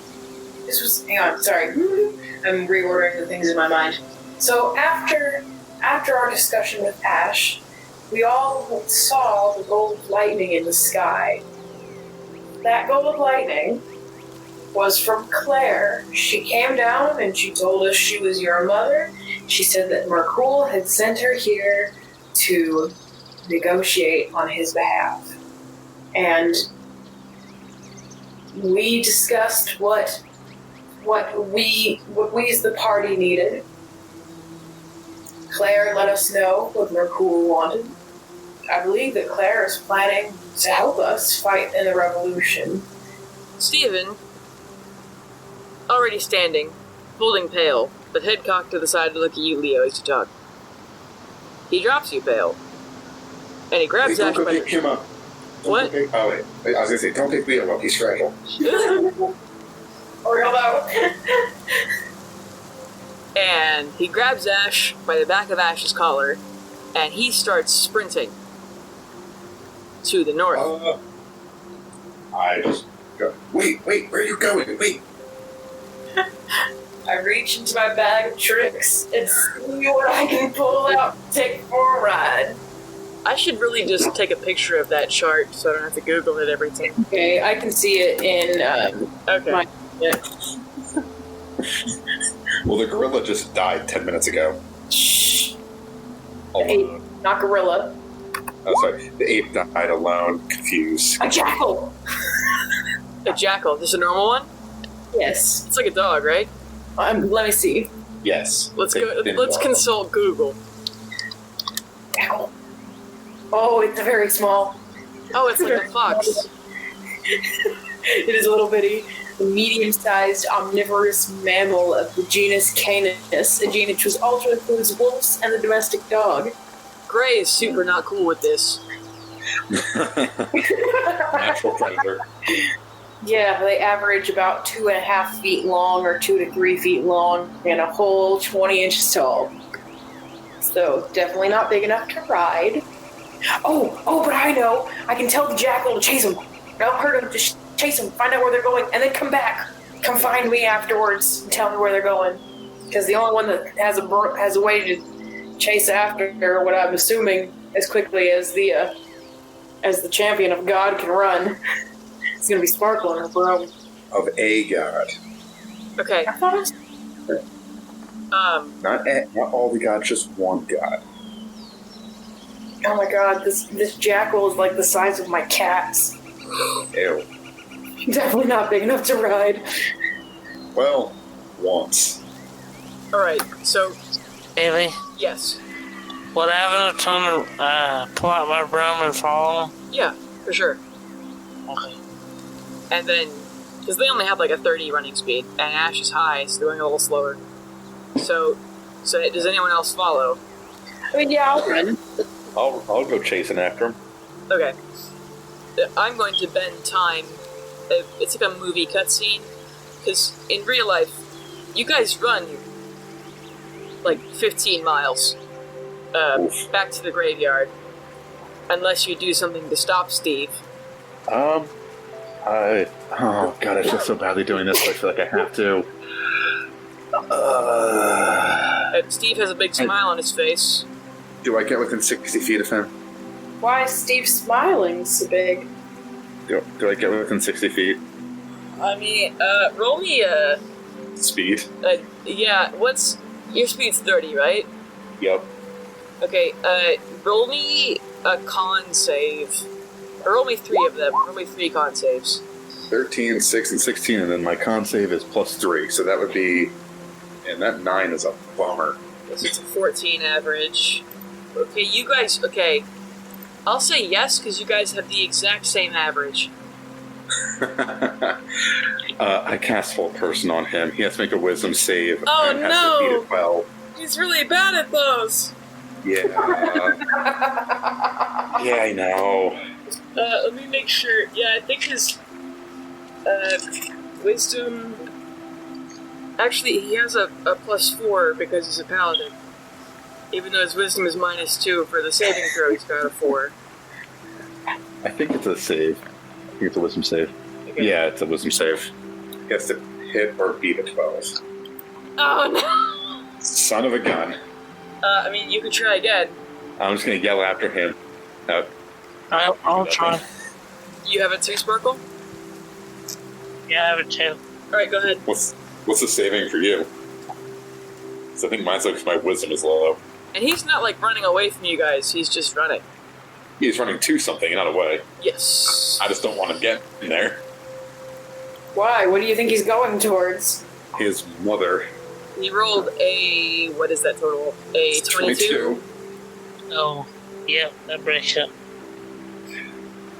hang on, sorry, I'm reordering the things in my mind. So after our discussion with Ash, we all saw the gold lightning in the sky. That gold lightning was from Claire. She came down and she told us she was your mother. She said that Myrkul had sent her here to negotiate on his behalf. And we discussed what we as the party needed. Claire let us know what Myrkul wanted. I believe that Claire is planning to help us fight in the revolution. Stephen, already standing, holding Pale, but head cocked to the side to look at you, Leo, as you talk. He drops you, Pale. And he grabs Hey, Ash don't by go pick him up. What? Oh, wait. I was going to say, don't pick Leo up. He's fragile. Or hello. And he grabs Ash by the back of Ash's collar, and he starts sprinting to the north. I just go, wait, where are you going? Wait. I reach into my bag of tricks and see what I can pull out and take for a ride. I should really just take a picture of that chart so I don't have to Google it every time. Okay, I can see it in Okay. my... Yeah. Well, the gorilla just died 10 minutes ago. Shh. Alone. Not gorilla. Oh, sorry. The ape died alone, confused. A jackal! A jackal. This a normal one? Yes. It's like a dog, right? Let me see. Yes. Let's They- consult Google. Jackal. Oh, it's very small. Oh, it's like a fox. It is a little bitty, medium-sized omnivorous mammal of the genus Canis, a genus which also includes wolves and the domestic dog. Gray is super not cool with this. Natural predator. Yeah, they average about 2.5 feet long or 2 to 3 feet long and a whole 20 inches tall. So definitely not big enough to ride. Oh, but I know. I can tell the jackal to chase them. Don't hurt them, just chase them, find out where they're going, and then come back. Come find me afterwards and tell me where they're going. Because the only one that has a way to chase after what I'm assuming as quickly as the as the champion of God can run. It's gonna be Sparkle in her broom. Of a god. Okay. I thought it was... Not all the gods, just one god. Oh my god, this jackal is like the size of my cats. Ew. Definitely not big enough to ride. Well, once. Alright, so, Bailey, yes. would I have enough time to pull out my broom and follow? Yeah, for sure. Okay. And then, because they only have like a 30 running speed, and Ash is high, so they're going a little slower. So does anyone else follow? I mean, yeah, I'll run. I'll go chasing after him. Okay. I'm going to bend time. It's like a movie cutscene, because in real life, you guys run like 15 miles back to the graveyard, unless you do something to stop Steve. Oh god, I feel so badly doing this, but I feel like I have to. And Steve has a big smile on his face. Do I get within 60 feet of him? Why is Steve smiling so big? Do I get within 60 feet? I mean, roll me Speed? yeah, what's... Your speed's 30, right? Yep. Okay, roll me a con save. Or roll me 3 of them. Roll me 3 con saves. 13, 6, and 16, and then my con save is +3, so that would be... And that 9 is a bummer. So it's a 14 average. Okay, you guys... Okay. I'll say yes, because you guys have the exact same average. I cast Full Person on him. He has to make a Wisdom save. Oh, and has no! to beat it well. He's really bad at those! Yeah. Yeah, I know. Let me make sure. Yeah, I think his... Wisdom... Actually, he has a +4 because he's a paladin. Even though his wisdom is -2 for the saving throw, he's got a 4. I think it's a save. I think it's a Wisdom save. Okay. Yeah, it's a Wisdom save. He has to hit or beat a 12. Oh no! Son of a gun. I mean, you could try again. I'm just gonna yell after him. I'll try. You have it too, Sparkle? Yeah, I have it too. Alright, go ahead. What's the saving for you? So I think mine's like my wisdom is low. And he's not like running away from you guys, he's just running. He's running to something, not away. Yes. I just don't want him getting there. Why? What do you think he's going towards? His mother. He rolled a... What is that total? A 22? Oh, yeah, that breaks it.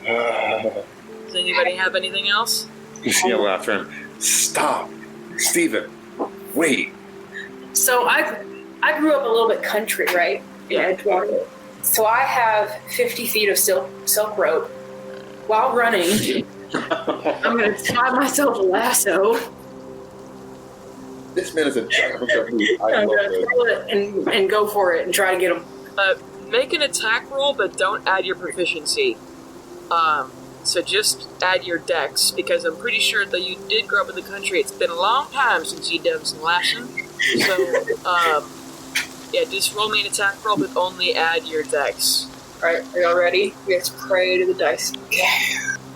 Does anybody have anything else? Just yell after him. Stop! Steven! Wait! So I grew up a little bit country, right? In Edgewater. So I have 50 feet of silk rope. While running, I'm going to tie myself a lasso. This man is a giant. I I'm love going to it. throw it and go for it and try to get him. Make an attack roll, but don't add your proficiency. So just add your dex, because I'm pretty sure that you did grow up in the country. It's been a long time since you done some lashing. So, yeah, just roll me an attack roll, but only add your dex. Alright, are y'all ready? We have to pray to the dice.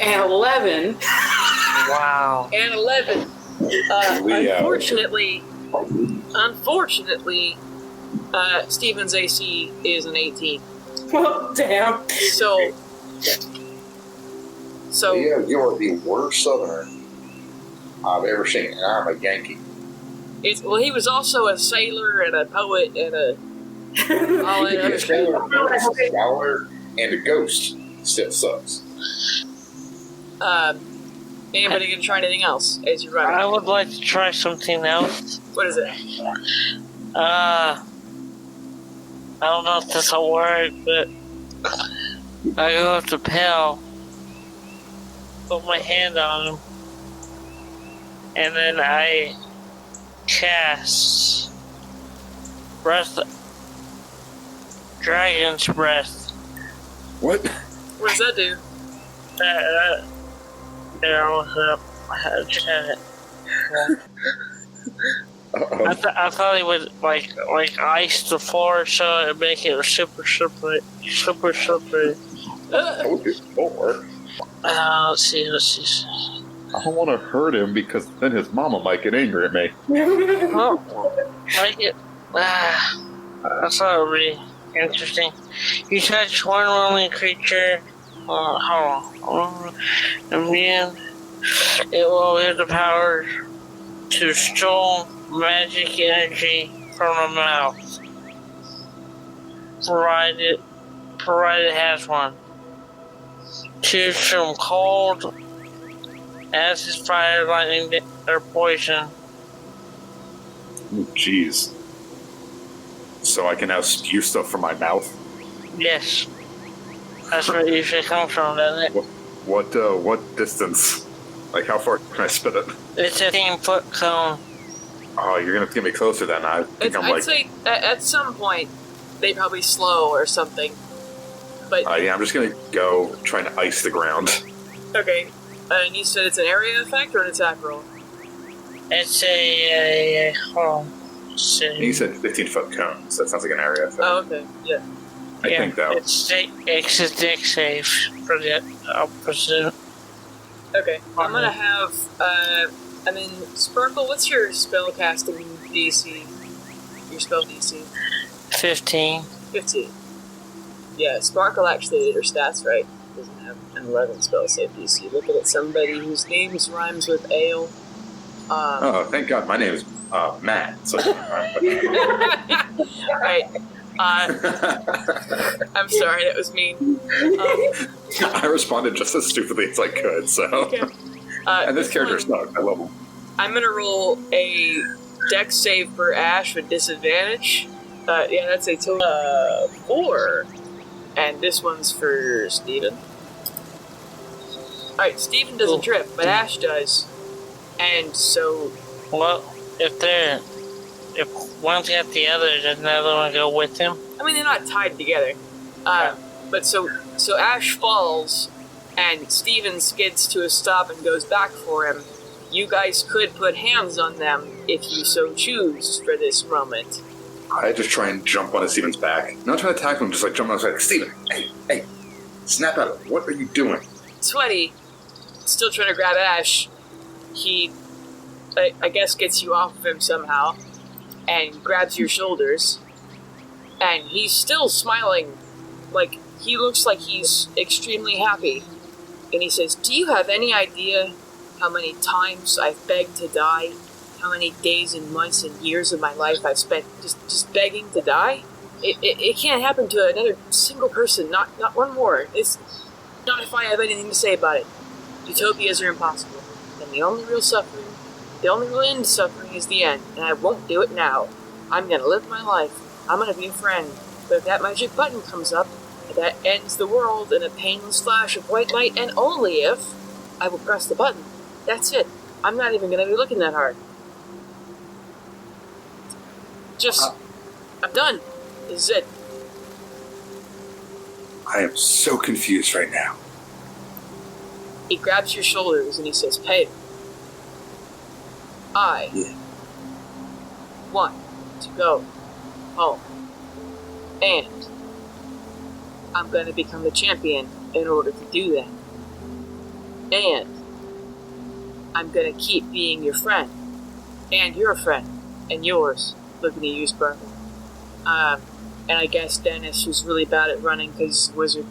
And 11. Wow. And 11. Unfortunately, Steven's AC is an 18. Well, damn. So Yeah, you're the worst Southerner I've ever seen, and I'm a Yankee. he was also a sailor and a poet and all that other shit. Scholar and a ghost still sucks. Anybody gonna try anything else as you run? I would like to try something else. What is it? I don't know if this will work, but I go up to Pal, put my hand on him, and then I cast Dragon's Breath. What? What does that do? Just have it. Uh-oh. I thought he would like ice the floor so it'd make it super slippery. told you, it won't work. Let's see. I don't want to hurt him because then his mama might get angry at me. Oh, like it. That's not really interesting. You touch one lonely creature. Hold on. And then it will have the power to store magic energy from the mouth. Provided it has one. Choose from cold, acid, fire, lightning, or poison. Jeez. So I can now spew stuff from my mouth? Yes. That's where it usually comes from, doesn't it? What distance? Like, how far can I spit it? It's a 15-foot cone. Oh, you're gonna have to get me closer then. I think I'd say at some point they probably slow or something. But yeah, I'm just gonna go trying to ice the ground. okay, and you said it's an area effect or an attack roll? It's a hold on. You said 15-foot cone, so that sounds like an area effect. Oh, okay, yeah. I think that. It's a deck save for the opposite. Okay, I'm gonna have. Sparkle, what's your spell casting DC? Your spell DC? 15. 15. Yeah, Sparkle actually did her stats right. Doesn't have an 11 spell save DC. Looking at somebody whose name rhymes with ale. Oh, thank God, my name is Matt. So Right. I'm sorry, that was mean. I responded just as stupidly as I could, so. Okay. And this character's not. I love him. I'm gonna roll a dex save for Ash with disadvantage. Yeah, that's a total 4. And this one's for Steven. Alright, Steven doesn't trip, but Ash does. And so... Well, if one's got the other, does another one go with him? I mean, they're not tied together. But so Ash falls, and Steven skids to a stop and goes back for him. You guys could put hands on them if you so choose for this moment. I just try and jump onto Steven's back. Not trying to tackle him, just like jump on his back. Steven, hey, snap out of it. What are you doing? Sweaty, still trying to grab Ash. He, I guess, gets you off of him somehow and grabs your shoulders. And he's still smiling. Like, he looks like he's extremely happy. And he says, "Do you have any idea how many times I've begged to die? How many days and months and years of my life I've spent just begging to die? It can't happen to another single person, not one more. It's not if I have anything to say about it. Utopias are impossible. And the only real end suffering is the end, and I won't do it now. I'm gonna live my life. I'm gonna be a friend. But if that magic button comes up, that ends the world in a painless flash of white light, and only if I will press the button. That's it. I'm not even gonna be looking that hard. I'm done. This is it." I am so confused right now. He grabs your shoulders and he says, "Pay. I want to go home. And I'm going to become the champion in order to do that. And I'm going to keep being your friend. And your friend. And yours." Looking at you, Sparkle. And I guess Dennis, who's really bad at running because he's a wizard.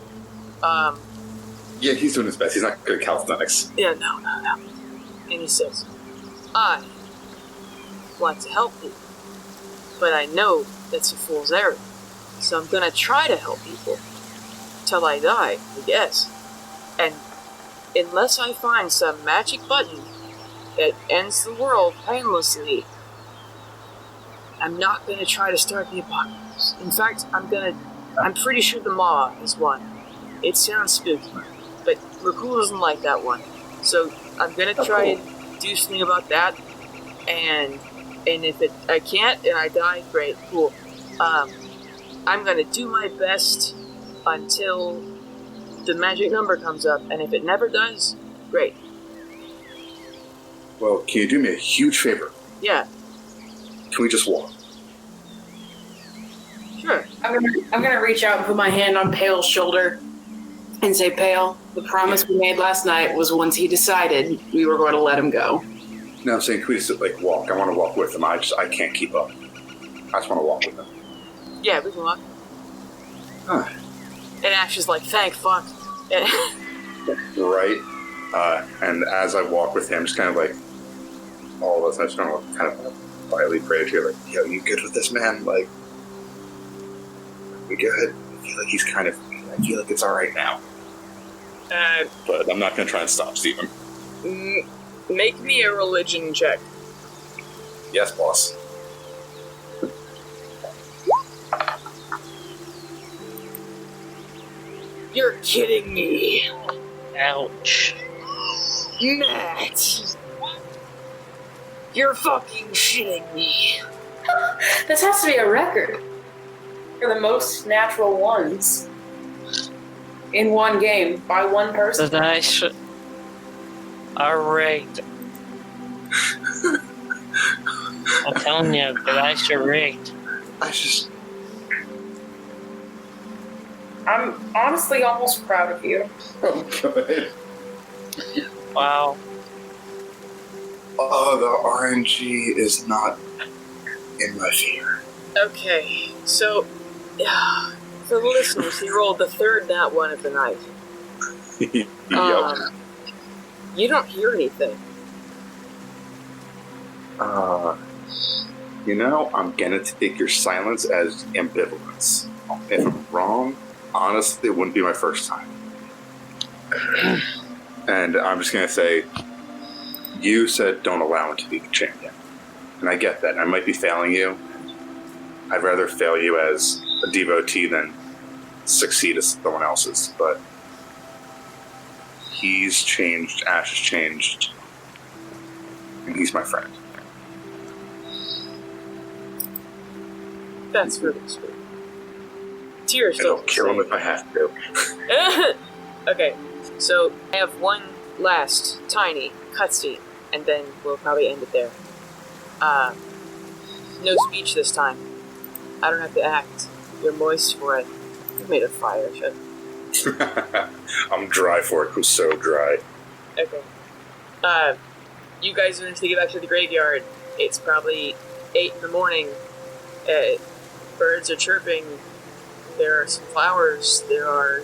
Yeah, he's doing his best. He's not good at calisthenics. Yeah, no. And he says, "I want to help people, but I know that's a fool's errand. So I'm gonna try to help people till I die, I guess. And unless I find some magic button that ends the world painlessly, I'm not gonna try to start the apocalypse. In fact, I'm pretty sure the Maw is one. It sounds spooky, but Myrkul doesn't like that one. So I'm gonna try and do something about that, and if I can't and I die, great, cool. I'm gonna do my best until the magic number comes up, and if it never does, great." Well, can you do me a huge favor? Yeah, Can we just walk? sure. I'm gonna reach out and put my hand on Pale's shoulder. and say, Pale, the promise we made last night was once he decided, we were going to let him go. No, I'm saying, can we just, like, walk? I want to walk with him. I can't keep up. I just want to walk with him. Yeah, we can walk. Huh. And Ash is like, thank fuck. Right? And as I walk with him, just kind of like, all of us, I just kind of quietly pray to you, like, yo, you good with this, man? Like, we good? I feel like I feel like it's alright now. But I'm not going to try and stop Steven. Make me a religion check. Yes, boss. You're kidding me. Ouch. Matt. You're fucking shitting me. This has to be a record for the most natural ones in one game by one person. The dice are rigged. I'm telling you, the dice are rigged. I'm honestly almost proud of you. Oh, good. Wow. Oh, the RNG is not in my favor. Okay, so, for the listeners, he rolled the third nat one of the night. Yep. You don't hear anything. I'm gonna take your silence as ambivalence. If I'm wrong, honestly, it wouldn't be my first time. And I'm just gonna say, you said don't allow him to be the champion. And I get that. I might be failing you. I'd rather fail you as a devotee than succeed as someone else's. But he's changed, Ash has changed, and he's my friend. That's really sweet. Tears And I'll don't kill him if I have to. Okay, so I have one last tiny cutscene, and then we'll probably end it there. No speech this time. I don't have to act. You're moist for it. You made a fire, shit. I'm dry for it. I'm so dry. Okay. You guys are going to get back to the graveyard. It's probably 8 in the morning. Birds are chirping. There are some flowers. There are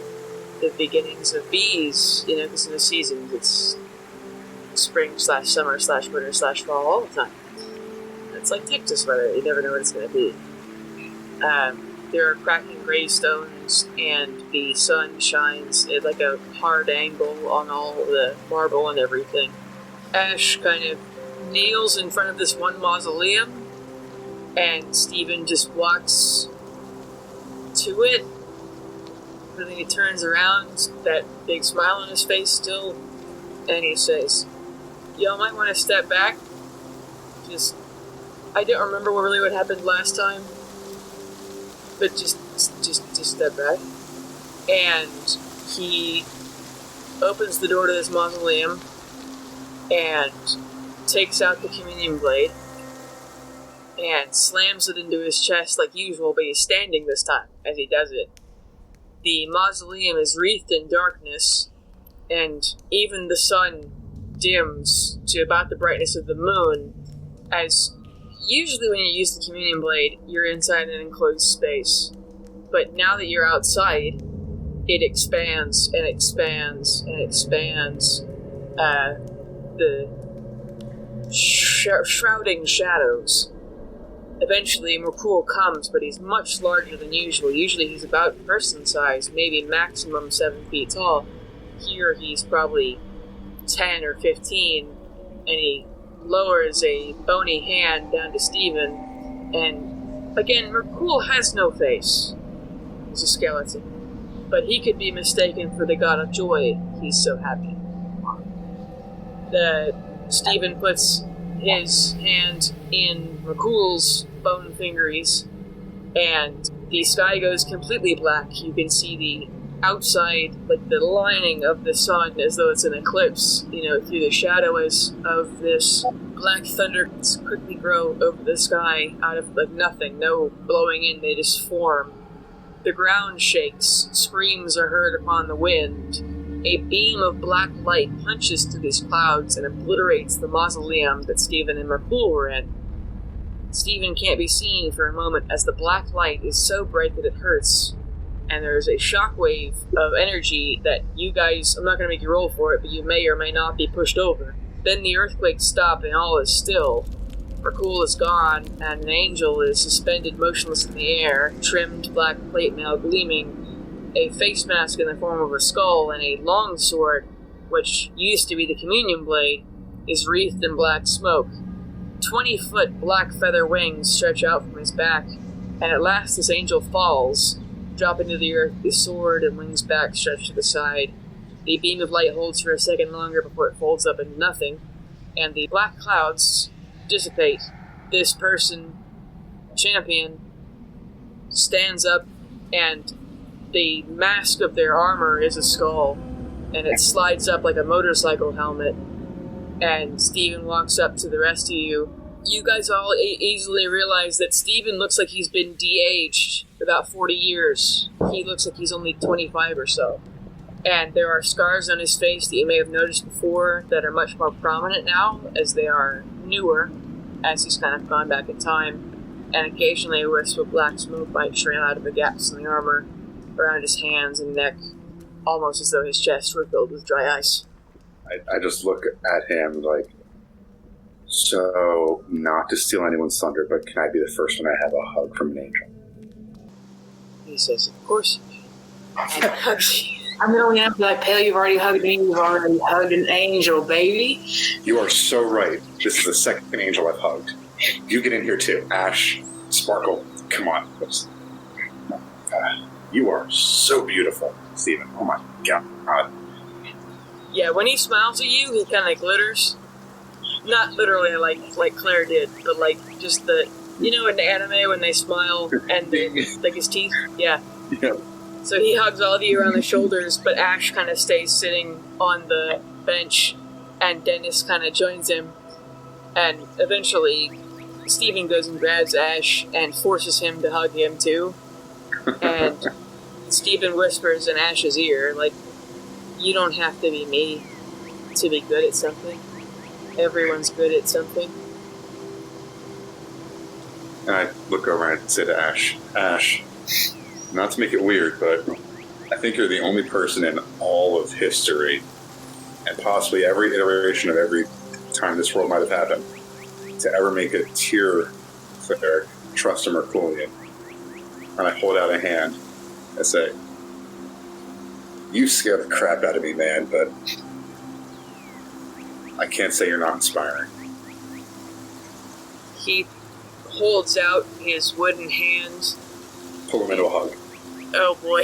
the beginnings of bees. Because in the season, it's spring/summer/winter/fall all the time. It's like Texas weather. You never know what it's going to be. There are cracking gravestones, and the sun shines at like a hard angle on all the marble and everything. Ash kind of kneels in front of this one mausoleum, and Steven just walks to it. And then he turns around, that big smile on his face still, and he says, "Y'all might want to step back. I don't remember really what happened last time, but just step back." And he opens the door to this mausoleum and takes out the communion blade and slams it into his chest like usual, but he's standing this time as he does it. The mausoleum is wreathed in darkness, and even the sun dims to about the brightness of the moon, as usually when you use the communion blade, you're inside an enclosed space. But now that you're outside, it expands and expands and expands. The shrouding shadows. Eventually, Myrkul comes, but he's much larger than usual. Usually he's about person size, maybe maximum 7 feet tall. Here he's probably 10 or 15, and he lowers a bony hand down to Steven, and again, Myrkul has no face. He's a skeleton. But he could be mistaken for the god of joy. He's so happy. Steven puts his hand in Myrkul's bone fingeries, and the sky goes completely black. You can see the outside, like the lining of the sun, as though it's an eclipse, through the shadows of this black thunder quickly grow over the sky out of like nothing, no blowing in, they just form. The ground shakes, screams are heard upon the wind. A beam of black light punches through these clouds and obliterates the mausoleum that Stephen and Myrkul were in. Stephen can't be seen for a moment as the black light is so bright that it hurts, and there's a shockwave of energy that you guys, I'm not going to make you roll for it, but you may or may not be pushed over. Then the earthquakes stop and all is still. Myrkul is gone, and an angel is suspended motionless in the air, trimmed black plate mail gleaming, a face mask in the form of a skull, and a long sword, which used to be the communion blade, is wreathed in black smoke. 20-foot black feather wings stretch out from his back, and at last this angel falls, dropping to the earth, his sword and wings back stretched to the side. The beam of light holds for a second longer before it folds up into nothing, and the black clouds dissipate. This person, champion, stands up, and the mask of their armor is a skull, and it slides up like a motorcycle helmet. And Stephen walks up to the rest of you. You guys all easily realize that Stephen looks like he's been de-aged about 40 years. He looks like he's only 25 or so. And there are scars on his face that you may have noticed before that are much more prominent now, as they are newer, as he's kind of gone back in time. And occasionally a wisp of black smoke might trail out of the gaps in the armor around his hands and neck, almost as though his chest were filled with dry ice. I just look at him like, so, not to steal anyone's thunder, but can I be the first one to have a hug from an angel? He says, of course. I'm going to have to be like, Pale, you've already hugged me. You've already hugged an angel, baby. You are so right. This is the second angel I've hugged. You get in here too. Ash, Sparkle, come on. You are so beautiful, Stephen. Oh my God. Yeah, when he smiles at you, he kind of glitters. Not literally like Claire did, but like just the, you know, in the anime when they smile and like his teeth? Yeah. Yeah. So he hugs all of you around the shoulders, but Ash kind of stays sitting on the bench, and Dennis kind of joins him. And eventually, Stephen goes and grabs Ash and forces him to hug him too. And Stephen whispers in Ash's ear, like, you don't have to be me to be good at something. Everyone's good at something. And I look over and say to Ash, not to make it weird, but I think you're the only person in all of history, and possibly every iteration of every time this world might have happened, to ever make a tear cleric trust a Myrkulian. And I hold out a hand and say, you scare the crap out of me, man, but I can't say you're not inspiring. He holds out his wooden hand. Pull him into a hug. Oh boy.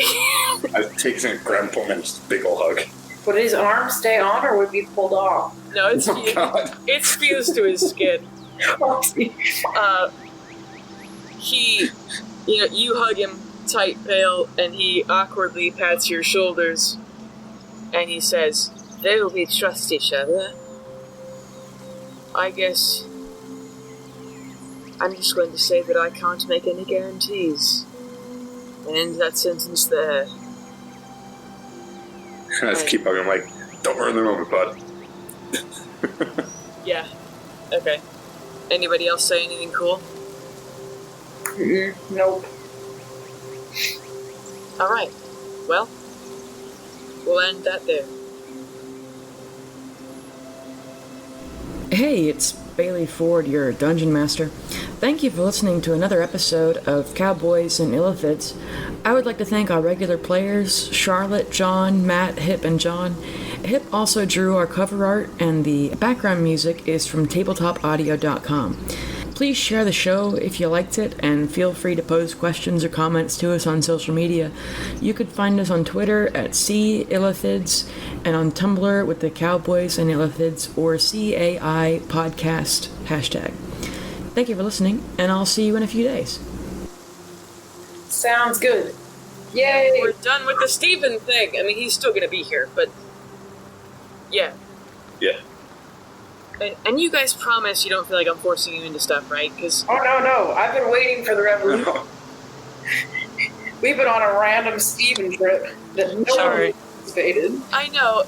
I take his hand, grab him, pull him in, just a big ol' hug. Would his arm stay on or would it be pulled off? No, it's Oh, God. it's fused to his skin. He, you know, you hug him tight, Pale, and he awkwardly pats your shoulders, and he says, "Though we trust each other, I guess I'm just going to say that I can't make any guarantees." And end that sentence there. I just keep hugging him like, don't ruin the moment, bud. Yeah. Okay. Anybody else say anything cool? Nope. Alright. Well, we'll end that there. Hey, it's Bailey Ford, your Dungeon Master. Thank you for listening to another episode of Cowboys and Illithids. I would like to thank our regular players, Charlotte, John, Matt, Hip, and John. Hip also drew our cover art, and the background music is from tabletopaudio.com. Please share the show if you liked it, and feel free to post questions or comments to us on social media. You could find us on Twitter at CIllithids, and on Tumblr with the Cowboys and Illithids or CAI podcast hashtag. Thank you for listening, and I'll see you in a few days. Sounds good. Yay! We're done with the Stephen thing. I mean, he's still going to be here, but yeah. Yeah. And you guys promise you don't feel like I'm forcing you into stuff, right? Because Oh, no. I've been waiting for the revolution. We've been on a random Steven trip that no Sorry. one anticipated. I know,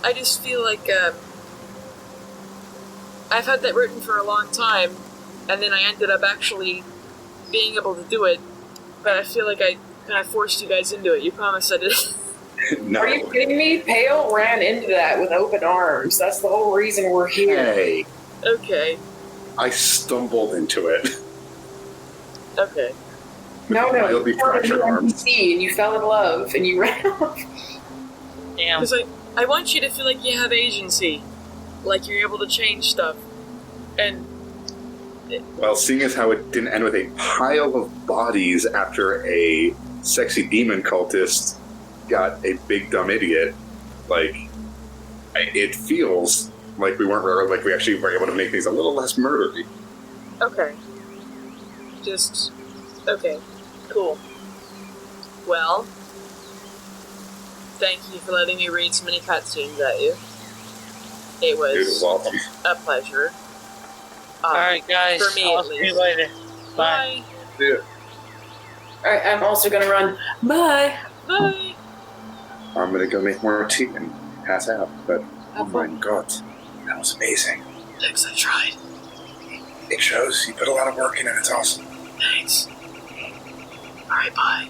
I just feel like, I've had that written for a long time, and then I ended up actually being able to do it, but I feel like I kind of forced you guys into it. You promised I did. No. Are you kidding me? Pale ran into that with open arms. That's the whole reason we're here. Hey, Okay, I stumbled into it. okay. No, Mildly you started fractured an arms. NPC and you fell in love and you ran off. Damn. Because I want you to feel like you have agency, like you're able to change stuff, and Well, seeing as how it didn't end with a pile of bodies after a sexy demon cultist got a big dumb idiot, like, it feels like we actually were able to make things a little less murdery. okay, just okay, cool. Well, thank you for letting me read so many cutscenes at you. It was, It was awesome. a pleasure. Alright, guys. for me I'll at see you least. later. Bye. Bye. Yeah. Alright, I'm also gonna run. Bye! Bye. I'm gonna go make more tea and pass out, but oh Have my fun. god, that was amazing. Thanks, I tried. It shows you put a lot of work in it, it's awesome. Thanks. Alright, bye.